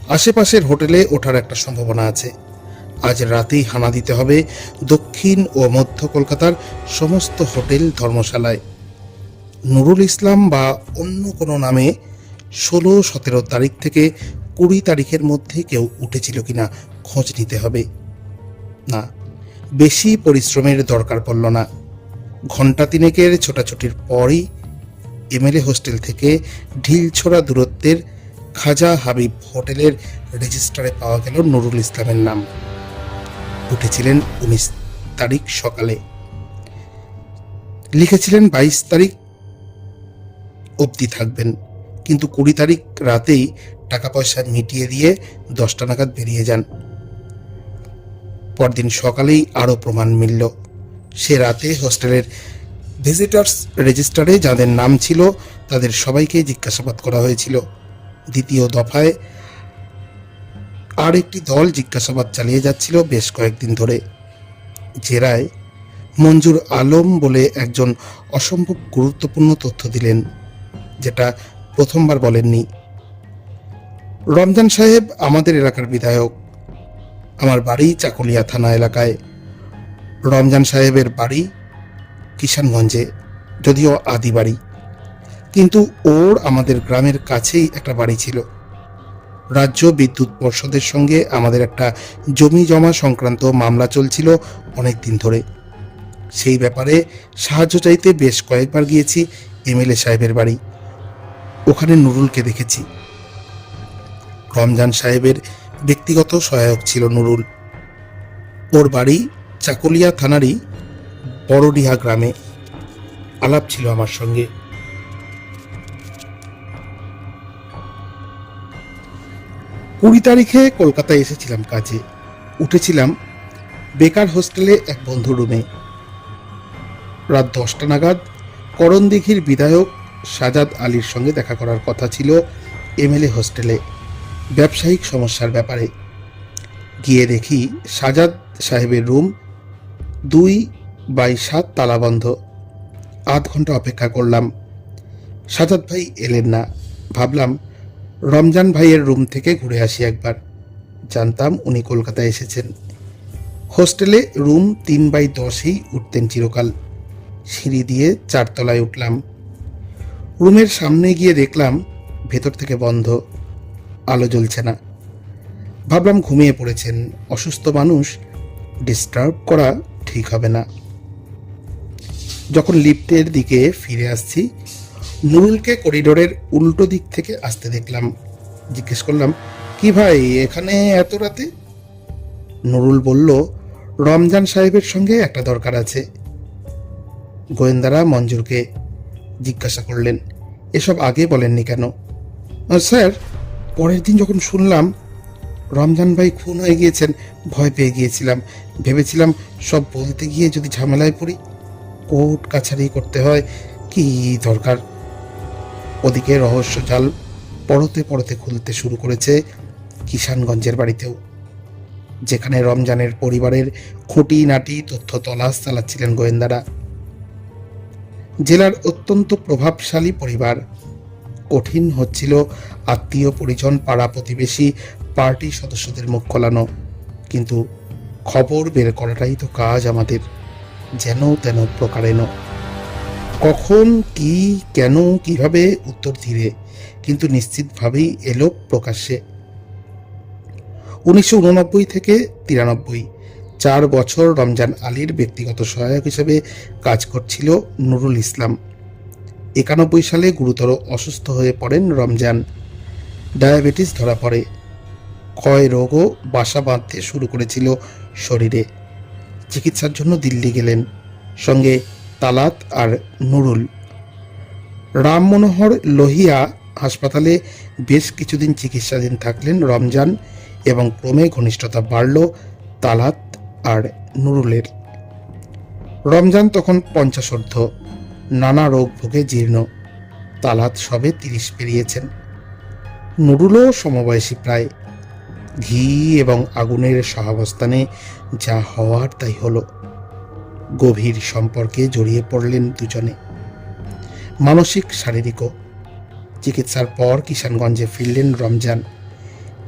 আশেপাশের হোটেলে ওঠার একটা সম্ভাবনা আছে। আজ রাতেই হানা দিতে হবে দক্ষিণ ও মধ্য কলকাতার সমস্ত হোটেল ধর্মশালায়। নুরুল ইসলাম বা অন্য কোনো নামে 16-17 তারিখ থেকে 20 তারিখের মধ্যে কেউ উঠেছিল কিনা খোঁজ নিতে হবে। না, বেশি পরিশ্রমের দরকার পড়ল না। ঘণ্টা তিনেকের ছোটাছুটির পরই এমএলএ হোস্টেল থেকে ঢিলছোড়া দূরত্বের খাজা হাবিব হোটেলের রেজিস্টারে পাওয়া গেল নুরুল ইসলামের নাম। উঠেছিলেন 19 তারিখ সকালে, লিখেছিলেন 22 তারিখ অবধি থাকবেন, কিন্তু 20 তারিখ রাতেই টাকা পয়সা মিটিয়ে দিয়ে 10টা নাগাদ বেরিয়ে যান। পরদিন সকালেই আরও প্রমাণ মিলল। সে রাতে হোস্টেলের ভিজিটার্স রেজিস্টারে যাদের নাম ছিল তাদের সবাইকে জিজ্ঞাসাবাদ করা হয়েছিল। দ্বিতীয় দফায় আর একটি দল জিজ্ঞাসাবাদ চালিয়ে যাচ্ছিল বেশ কয়েকদিন ধরে। জেরায় মঞ্জুর আলম বলে একজন অসম্ভব গুরুত্বপূর্ণ তথ্য দিলেন, যেটা প্রথমবার বলেননি। রমজান সাহেব আমাদের এলাকার বিধায়ক। আমার বাড়ি চাকুলিয়া থানা এলাকায়। রমজান সাহেবের বাড়ি কিষানগঞ্জে, যদিও আদি বাড়ি, কিন্তু ওর আমাদের গ্রামের কাছেই একটা বাড়ি ছিল। রাজ্য বিদ্যুৎ পর্ষদের সঙ্গে আমাদের একটা জমি জমা সংক্রান্ত মামলা চলছিল অনেক দিন ধরে। সেই ব্যাপারে সাহায্য চাইতে বেশ কয়েকবার গিয়েছি এমএলএ সাহেবের বাড়ি। ওখানে নুরুলকে দেখেছি। রমজান সাহেবের ব্যক্তিগত সহায়ক ছিল নুরুল। ওর বাড়ি চাকুলিয়া থানারই বড়ডিহা গ্রামে। আলাপ ছিল আমার সঙ্গে। 20 তারিখে কলকাতায় এসেছিলাম কাজে। উঠেছিলাম বেকার হোস্টেলে এক বন্ধু রুমে। রাত 10টা নাগাদ করণদিঘির বিধায়ক সাজাদ আলীর সঙ্গে দেখা করার কথা ছিল এমএলএ হোস্টেলে, ব্যবসায়িক সমস্যার ব্যাপারে। গিয়ে দেখি সাজাদ সাহেবের রুম 2/7 তালাবন্ধ। আধ ঘন্টা অপেক্ষা করলাম, সাজাদ ভাই এলেন না। ভাবলাম রমজান ভাইয়ের রুম থেকে ঘুরে আসি একবার। জানতাম উনি কলকাতায় এসেছেন। হোস্টেলে রুম 3/10-এই উঠতেন চিরকাল। সিঁড়ি দিয়ে 4 তলায় উঠলাম। রুমের সামনে গিয়ে দেখলাম ভেতর থেকে বন্ধ, আলো জ্বলছে না। ভাবলাম ঘুমিয়ে পড়েছেন, অসুস্থ মানুষ, ডিস্টার্ব করা ঠিক হবে না। যখন লিফটের দিকে ফিরে আসছি, নুরুলকে করিডোরের উল্টো দিক থেকে আসতে দেখলাম। জিজ্ঞেস করলাম, কি ভাই, এখানে এত রাতে? নুরুল বলল, রমজান সাহেবের সঙ্গে একটা দরকার আছে। গোয়েন্দারা মঞ্জুরকে জিজ্ঞাসা করলেন, এসব আগে বলেননি কেন? স্যার, পরের দিন যখন শুনলাম রমজান ভাই খুন হয়ে গিয়েছেন, ভয় পেয়ে গিয়েছিলাম। ভেবেছিলাম সব বলতে গিয়ে যদি ঝামেলায় পড়ি, কোর্ট কাছারি করতে হয়, কি দরকার। ওদিকে রহস্য জাল পরতে পরতে খুলতে শুরু করেছে কিষানগঞ্জের বাড়িতেও, যেখানে রমজানের পরিবারের খুঁটিনাটি তথ্য তলাশ চালাচ্ছিলেন গোয়েন্দারা। জেলার অত্যন্ত প্রভাবশালী পরিবার, কঠিন হচ্ছিল আত্মীয় পরিজন, পাড়া প্রতিবেশী, পার্টি সদস্যদের মুখ খোলানো, কিন্তু খবর বের করাটাই তো কাজ আমাদের, যেন তেন প্রকারেণ। কখন, কি, কেন, কিভাবে, উত্তর ধীরে কিন্তু নিশ্চিতভাবেই এলো প্রকাশ্যে। 1989 থেকে 93, 4 বছর রমজান আলীর ব্যক্তিগত সহায়ক হিসেবে কাজ করছিল নুরুল ইসলাম। 91 সালে গুরুতর অসুস্থ হয়ে পড়েন রমজান। ডায়াবেটিস ধরা পড়ে, ক্ষয় রোগও বাসা বাঁধতে শুরু করেছিল শরীরে। চিকিৎসার জন্য দিল্লি গেলেন, সঙ্গে তালাত আর নুরুল। রাম মনোহর লোহিয়া হাসপাতালে বেশ কিছুদিন চিকিৎসাধীন থাকলেন রমজান, এবং ক্রমে ঘনিষ্ঠতা বাড়ল তালাত আর নুরুলের। রমজান তখন 50ঊর্ধ্ব, নানা রোগ ভোগে জীর্ণ। তালাত সবে 30 পেরিয়েছেন। নুরুলও সমবয়সী প্রায়। ঘি এবং আগুনের সহাবস্থানে যা হওয়ার তাই হলো। গভীর সম্পর্কে জড়িয়ে পড়লেন দুজনে, মানসিক শারীরিকও। চিকিৎসার পর কিষানগঞ্জে ফিরলেন রমজান।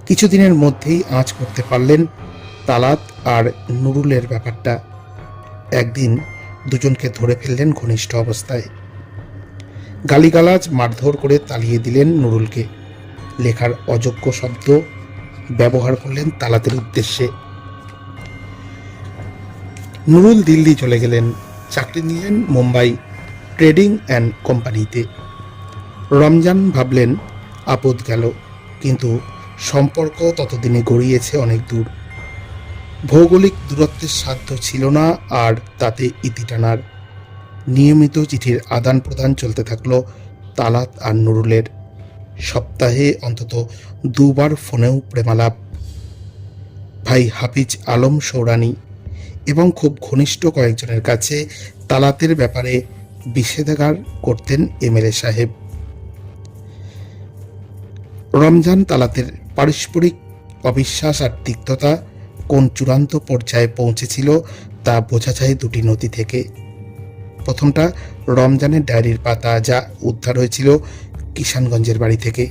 কিছুদিনের মধ্যেই আঁচ করতে পারলেন তালাত আর নুরুলের ব্যাপারটা। একদিন দুজনকে ধরে ফেললেন ঘনিষ্ঠ অবস্থায়। গালিগালাজ, মারধর করে তাড়িয়ে দিলেন নুরুলকে। লেখার অযোগ্য শব্দ ব্যবহার করলেন তালাতের উদ্দেশ্যে। নুরুল দিল্লি চলে গেলেন, চাকরি নিলেন মুম্বাই ট্রেডিং অ্যান্ড কোম্পানিতে। রমজান ভাবলেন আপদ গেল, কিন্তু সম্পর্ক ততদিনে গড়িয়েছে অনেক দূর। ভৌগোলিক দূরত্বের সাধ্য ছিল না আর তাতে ইতি টানার। নিয়মিত চিঠির আদান প্রদান চলতে থাকলো তালাত আর নুরুলের। সপ্তাহে অন্তত 2 বার ফোনেও প্রেমালাপ। ভাই হাফিজ আলম সৌরানি এবং খুব ঘনিষ্ঠ কয়েকজনের কাছে তালাতের ব্যাপারে বিষেধাগার করতেন এমএলএ সাহেব। রমজান তালাতের পারস্পরিক অবিশ্বাস আর তিক্ততা কোন চূড়ান্ত পর্যায়ে পৌঁছেছিল তা বোঝা যায় দুটি নথি থেকে। প্রথমটা রমজানের ডায়েরির পাতা, যা উদ্ধার হয়েছিল কিষানগঞ্জের বাড়ি থেকে।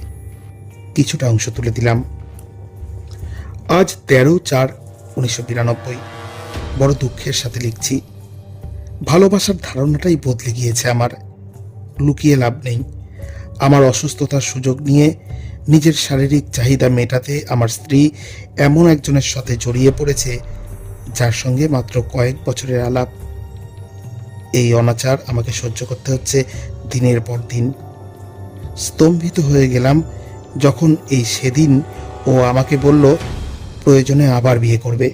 কিছুটা অংশ তুলে দিলাম। আজ 13/4/1992। বড় দুঃখের সাথে লিখছি। ভালোবাসার ধারণাটাই বদলে গিয়েছে আমার। লুকিয়ে লাভ নেই। আমার অসুস্থতার সুযোগ নিয়ে নিজের শারীরিক চাহিদা মেটাতে আমার স্ত্রী এমন একজনের সাথে জড়িয়ে পড়েছে যার সঙ্গে মাত্র কয়েক বছরের আলাপ। এই অনাচার আমাকে সহ্য করতে হচ্ছে দিনের পর দিন। স্তম্ভিত হয়ে গেলাম যখন এই সেদিন ও আমাকে বলল প্রয়োজনে আবার বিয়ে করবে।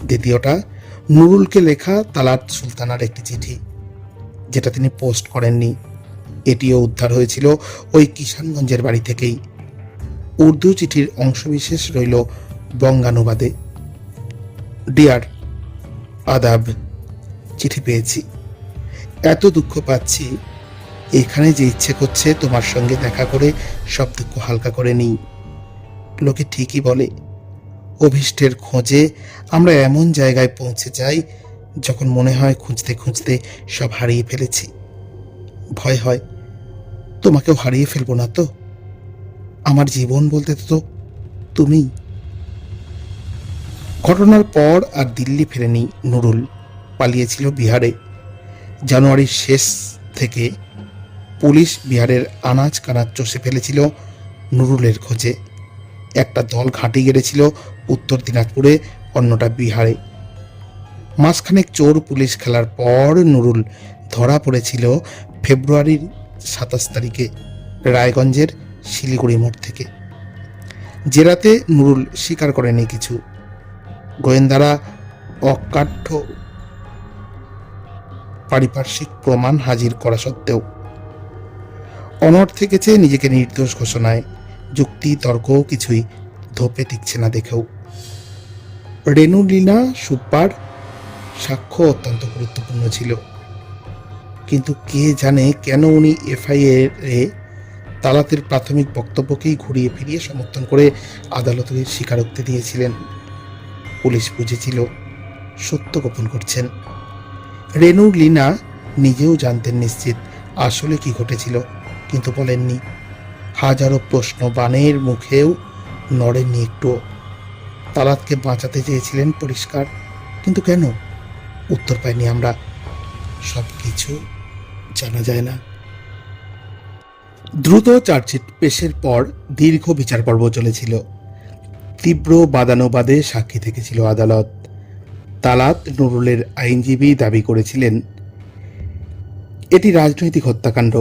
দ্বিতীয়টা নুরুলকে লেখা তালাত সুলতানার একটি চিঠি, যেটা তিনি পোস্ট করেননি। এটিও উদ্ধার হয়েছিল ওই কিষানগঞ্জের বাড়ি থেকেই। উর্দু চিঠির অংশবিশেষ রইল বঙ্গানুবাদে। ডিয়ার আদাব, চিঠি পেয়েছি। এত দুঃখ পাচ্ছি, এখানে যে ইচ্ছে করছে তোমার সঙ্গে দেখা করে সব দুঃখ হালকা করে নিই। লোকে ঠিকই বলে, অভীষ্টের খোঁজে আমরা এমন জায়গায় পৌঁছে যাই যখন মনে হয় খুঁজতে খুঁজতে সব হারিয়ে ফেলেছি। ভয় হয় তোমাকেও হারিয়ে ফেলবো না তো। আমার জীবন বলতে তো তুমি। ঘটনার পর আর দিল্লি ফেরেনি নুরুল, পালিয়েছিল বিহারে। জানুয়ারির শেষ থেকে পুলিশ বিহারের আনাজ কানাজ চষে ফেলেছিল নুরুলের খোঁজে। একটা দল ঘাঁটি গেড়েছিল উত্তর দিনাজপুরে, অন্যটা বিহারে। মাসখানেক চোর পুলিশ খেলার পর নুরুল ধরা পড়েছিল ফেব্রুয়ারির 27 তারিখে রায়গঞ্জের শিলিগুড়ি মোড় থেকে। জেরাতে নুরুল স্বীকার করেনি কিছু। গোয়েন্দারা অকাঠ্য পারিপার্শ্বিক প্রমাণ হাজির করা সত্ত্বেও অনড় থেকেছে নিজেকে নির্দোষ ঘোষণায়। যুক্তি তর্ক কিছুই ধোপে টিকছে না দেখেও। রেনু লীনা সুব্বার সাক্ষ্য অত্যন্ত গুরুত্বপূর্ণ ছিল, কিন্তু কে জানে কেন উনি এফআইআর এ তালাতের প্রাথমিক বক্তব্যকেই ঘুরিয়ে ফিরিয়ে সমর্থন করে আদালতে স্বীকারোক্তি দিয়েছিলেন। পুলিশ বুঝেছিল সত্য গোপন করছেন। রেনু লীনা নিজেও জানতেন নিশ্চিত আসলে কি ঘটেছিল, কিন্তু বলেননি। হাজারো প্রশ্ন বানের মুখেও নড়েননি একটুও। তালাতকে বাঁচাতে চেয়েছিলেন পরিষ্কার, কিন্তু কেন? উত্তর পাইনি আমরা। সব কিছু জানা যায় না। দ্রুত চার্জশিট পেশের পর দীর্ঘ বিচার পর্ব চলেছিল। তীব্র বাদানুবাদে সাক্ষী থেকেছিল আদালত। তালাত নুরুলের আইনজীবী দাবি করেছিলেন এটি রাজনৈতিক হত্যাকাণ্ড,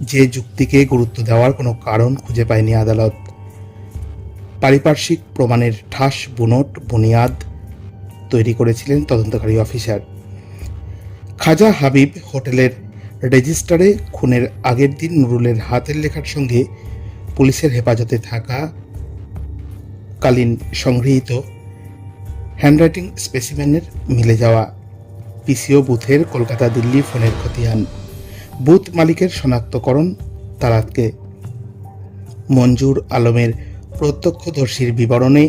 যে যুক্তিকে গুরুত্ব দেওয়ার কোনো কারণ খুঁজে পায়নি আদালত। পারিপার্শ্বিক প্রমাণের ঠাস বুনিয়াদ তৈরি করেছিলেন তদন্তকারী অফিসার। খাজা হাবিব হোটেলের রেজিস্টারে খুনের আগের দিন নুরুলের হাতের লেখার সঙ্গে পুলিশের হেফাজতে থাকা কালীন সংগৃহীত হ্যান্ডরাইটিং স্পেসিমেনের মিলে যাওয়া, পিসিও বুথের কলকাতা দিল্লি ফোনের খতিয়ান, বুথ মালিকের শনাক্তকরণ তালাতকে, মঞ্জুর আলমের প্রত্যক্ষদর্শীর বিবরণে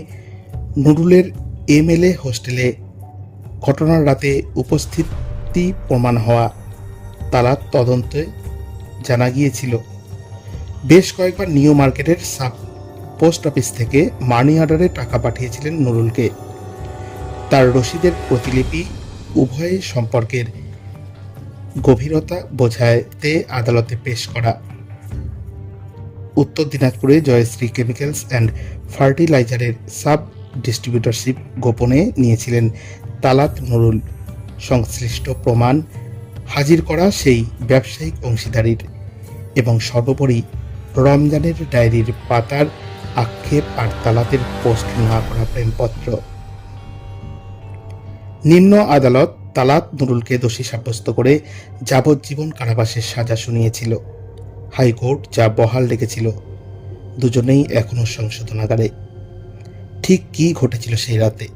নুরুলের এমএলএ হোস্টেলে ঘটনার রাতে উপস্থিতি প্রমাণ হওয়া। তালাত তদন্তে জানা গিয়েছিল বেশ কয়েকবার নিউ মার্কেটের সাব পোস্ট অফিস থেকে মানি অর্ডারে টাকা পাঠিয়েছিলেন নুরুলকে। তার রসিদের প্রতিলিপি উভয় সম্পর্কের গভীরতা বোঝাতে আদালতে পেশ করা। উত্তর দিনাজপুরে জয়শ্রী কেমিক্যালস অ্যান্ড ফার্টিলাইজারের সাব ডিস্ট্রিবিউটরশিপ গোপনে নিয়েছিলেন তালাত নুরুল। সংশ্লিষ্ট প্রমাণ হাজির করা সেই ব্যবসায়িক অংশীদারির, এবং সর্বোপরি রমজানের ডায়েরির পাতার আক্ষেপ আর তালাতের পোস্ট না করা প্রেমপত্র। নিম্ন আদালত তালাত নুরুলকে দোষী সাব্যস্ত করে যাবজ্জীবন কারাবাসের সাজা শুনিয়েছিল। হাইকোর্ট যা বহাল রেখেছিল দুজনেই এখনো সংশোধনাগারে। ঠিক কি ঘটেছিল সেই রাতে?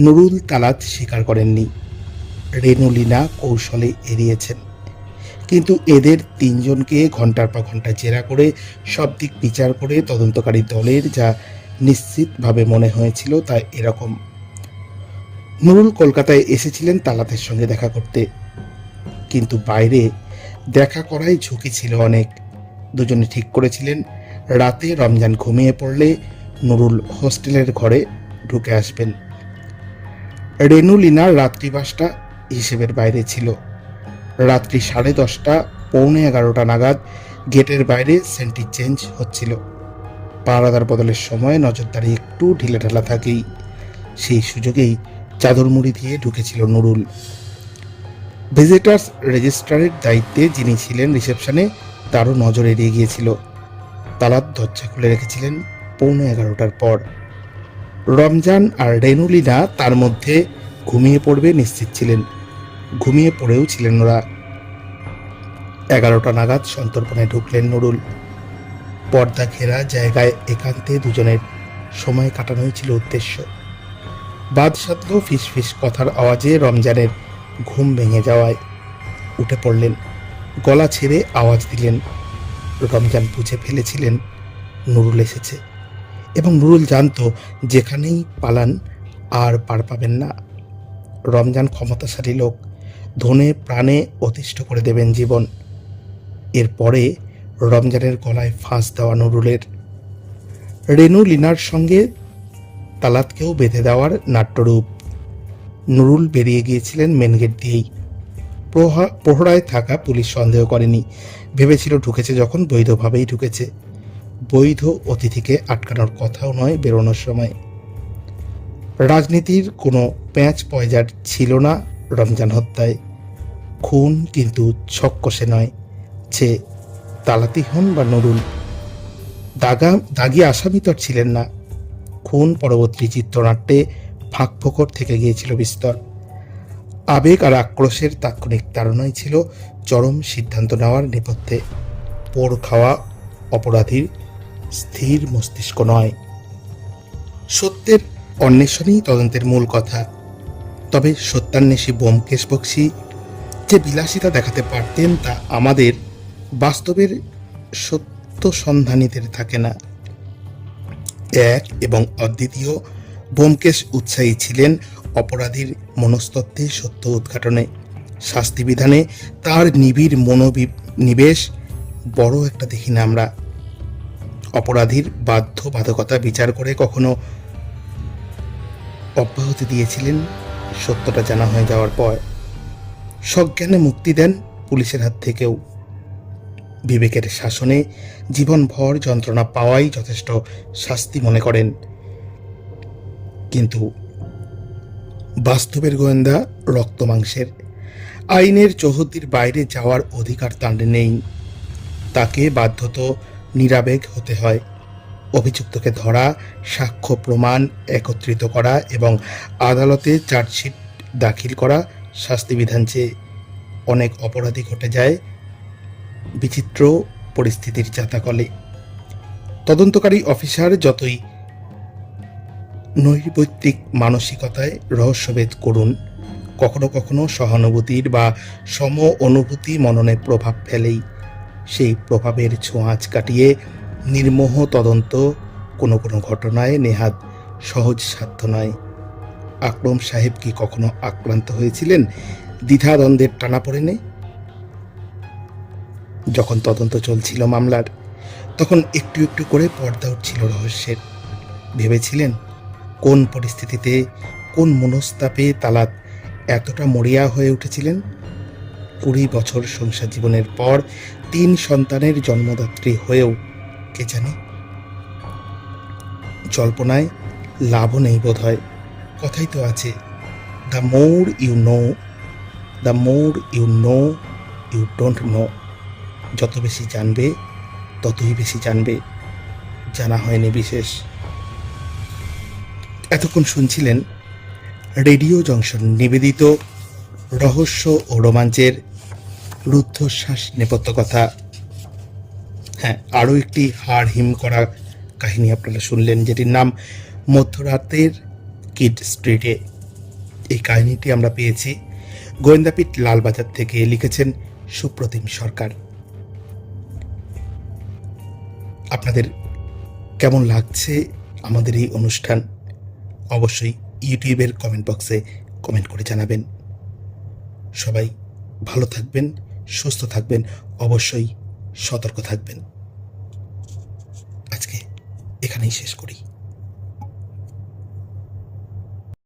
নুরুল তালাত স্বীকার করেননি, রেনু লীনা কৌশলে এড়িয়েছেন, কিন্তু এদের তিনজনকে ঘন্টার পর ঘন্টা জেরা করে সব দিক বিচার করে তদন্তকারী দলের যা নিশ্চিতভাবে মনে হয়েছিল তা এরকম। নুরুল কলকাতায় এসেছিলেন তালাতের সঙ্গে দেখা করতে, কিন্তু বাইরে দেখা করাই ঝুঁকি ছিল অনেক। দুজনে ঠিক করেছিলেন রাতে রমজান ঘুমিয়ে পড়লে নুরুল হোস্টেলের ঘরে ঢুকে আসবেন। রেনু লীনার রাত্রিবাসটা হিসেবের বাইরে ছিল। রাত্রি 10:30 পৌনে 11টা নাগাদ গেটের বাইরে সেন্টি চেঞ্জ হচ্ছিল। পাহারাদার বদলের সময় নজরদারি একটু ঢিলেঢালা থাকেই। সেই সুযোগেই চাদর মুড়ি দিয়ে ঢুকেছিল নুরুল। ভিজিটার্স রেজিস্ট্রারের দায়িত্বে যিনি ছিলেন রিসেপশনে তারও নজর এড়িয়ে গিয়েছিল। তালাত দরজা খুলে রেখেছিলেন পৌনে 11টার পর। রমজান আর রেনু লীনা তার মধ্যে ঘুমিয়ে পড়বে নিশ্চিত ছিলেন। ঘুমিয়ে পড়েও ছিলেন ওরা। 11টা নাগাদ সন্তর্পণে ঢুকলেন নুরুল। পর্দা ঘেরা জায়গায় একান্তে দুজনের সময় কাটানোই ছিল উদ্দেশ্য। বাদসাধল ফিস ফিস কথার আওয়াজে রমজানের ঘুম ভেঙে যাওয়ায় উঠে পড়লেন, গলা ছেড়ে আওয়াজ দিলেন। রমজান বুঝে ফেলেছিলেন নুরুল এসেছে, এবং নুরুল জানত যেখানেই পালান আর পার পাবেন না। রমজান ক্ষমতাশালী লোক, ধনে প্রাণে অতিষ্ঠ করে দেবেন জীবন। এরপরে রমজানের গলায় ফাঁস দেওয়া নুরুলের, রেনু লীনার সঙ্গে তালাতকেও বেঁধে দেওয়ার নাট্যরূপ। নুরুল বেরিয়ে গিয়েছিলেন মেন গেট দিয়েই। প্রহরায় থাকা পুলিশ সন্দেহ করেনি, ভেবেছিল ঢুকেছে যখন বৈধভাবেই ঢুকেছে। বৈধ অতিথিকে আটকানোর কথাও নয় বেরোনোর সময়। রাজনীতির কোনো প্যাঁচ পয়জার ছিল না রমজান হত্যায়। খুন কিন্তু ছক্কসে নয়, যে তালাতি হন বা নুরুল, দাগি আসামি তো ছিলেন না। খুন পরবর্তী চিত্রনাট্যে ফাঁক ফোকর থেকে গিয়েছিল বিস্তর। আবেগ আর আক্রোশের তাৎক্ষণিক তাড়নাই ছিল চরম সিদ্ধান্ত নেওয়ার নেপথ্যে। পোড় খাওয়া অপরাধীর স্থির মস্তিষ্ক নয়। সত্যের অন্বেষণেই তদন্তের মূল কথা। তবে সত্যান্বেষী ব্যোমকেশ বক্সী যে বিলাসিতা দেখাতে পারতেন তা আমাদের বাস্তবের সত্য সন্ধানীদের থাকে না। এক এবং অদ্বিতীয় ব্যোমকেশ উৎসাহী ছিলেন অপরাধীর মনস্তত্ত্বে সত্য উদ্ঘাটনে। শাস্তি বিধানে তার নিবিড় মনোনিবেশ বড় একটা দেখি না আমরা। অপরাধীর বাধ্যবাধকতা বিচার করে কখনো অব্যাহতি দিয়েছিলেন সত্যটা জানা হয়ে যাওয়ার পর। সজ্ঞানে মুক্তি দেন পুলিশের হাত থেকেও। বিবেকের শাসনে জীবনভর যন্ত্রণা পাওয়াই যথেষ্ট শাস্তি মনে করেন। কিন্তু বাস্তবের গোয়েন্দা রক্ত মাংসের, আইনের চৌহদ্দির বাইরে যাওয়ার অধিকার তার নেই। তাকে বাধ্যত নিরাবেগ হতে হয়। অভিযুক্তকে ধরা, সাক্ষ্য প্রমাণ একত্রিত করা এবং আদালতে চার্জশিট দাখিল করা শাস্তিবিধান চেয়ে। অনেক অপরাধী ঘটে যায় বিচিত্র পরিস্থিতির জাতাকলে। তদন্তকারী অফিসার যতই নৈর্ব্যক্তিক মানসিকতায় রহস্যভেদ করুন, কখনো কখনো সহানুভূতির বা সম অনুভূতি মননে প্রভাব ফেলেই। সেই প্রভাবের ছোঁয়াচ কাটিয়ে নির্মোহ তদন্ত কোনো কোনো ঘটনায় নেহাত সহজ সাধ্য নয়। আকরম সাহেব কি কখনো আক্রান্ত হয়েছিলেন দ্বিধাদ্বন্দ্বের টানাপোড়েনে? যখন তদন্ত চলছিল মামলার, তখন একটু একটু করে পর্দা উঠছিল রহস্যের। ভেবেছিলেন কোন পরিস্থিতিতে, কোন মনস্তাপে তালাত এতটা মরিয়া হয়ে উঠেছিলেন? 20 বছর সংসার জীবনের পর 3 সন্তানের জন্মদাত্রী হয়েও কে জানে। জল্পনায় লাভও নেই বোধ হয়। কথাই তো আছে, the more you know, the more you know you don't know. যত বেশি জানবে ততই বেশি জানবে, জানা হয়নি বিশেষ। এতক্ষণ শুনছিলেন রেডিও জংশন নিবেদিত রহস্য ও রোমাঞ্চের রুদ্ধশ্বাস নেপথ্য কথা। হ্যাঁ, আরও একটি হাড় হিম করা কাহিনী আপনারা শুনলেন, যেটির নাম মধ্যরাতের কিড স্ট্রিটে। এই কাহিনীটি আমরা পেয়েছি গোয়েন্দাপীঠ লালবাজার থেকে। লিখেছেন সুপ্রতিম সরকার। আপনাদের কেমন লাগছে আমাদের এই অনুষ্ঠান অবশ্যই ইউটিউবের কমেন্ট বক্সে কমেন্ট করে জানাবেন। সবাই ভালো থাকবেন, সুস্থ থাকবেন, অবশ্যই সতর্ক থাকবেন। আজকে এখানেই শেষ করি।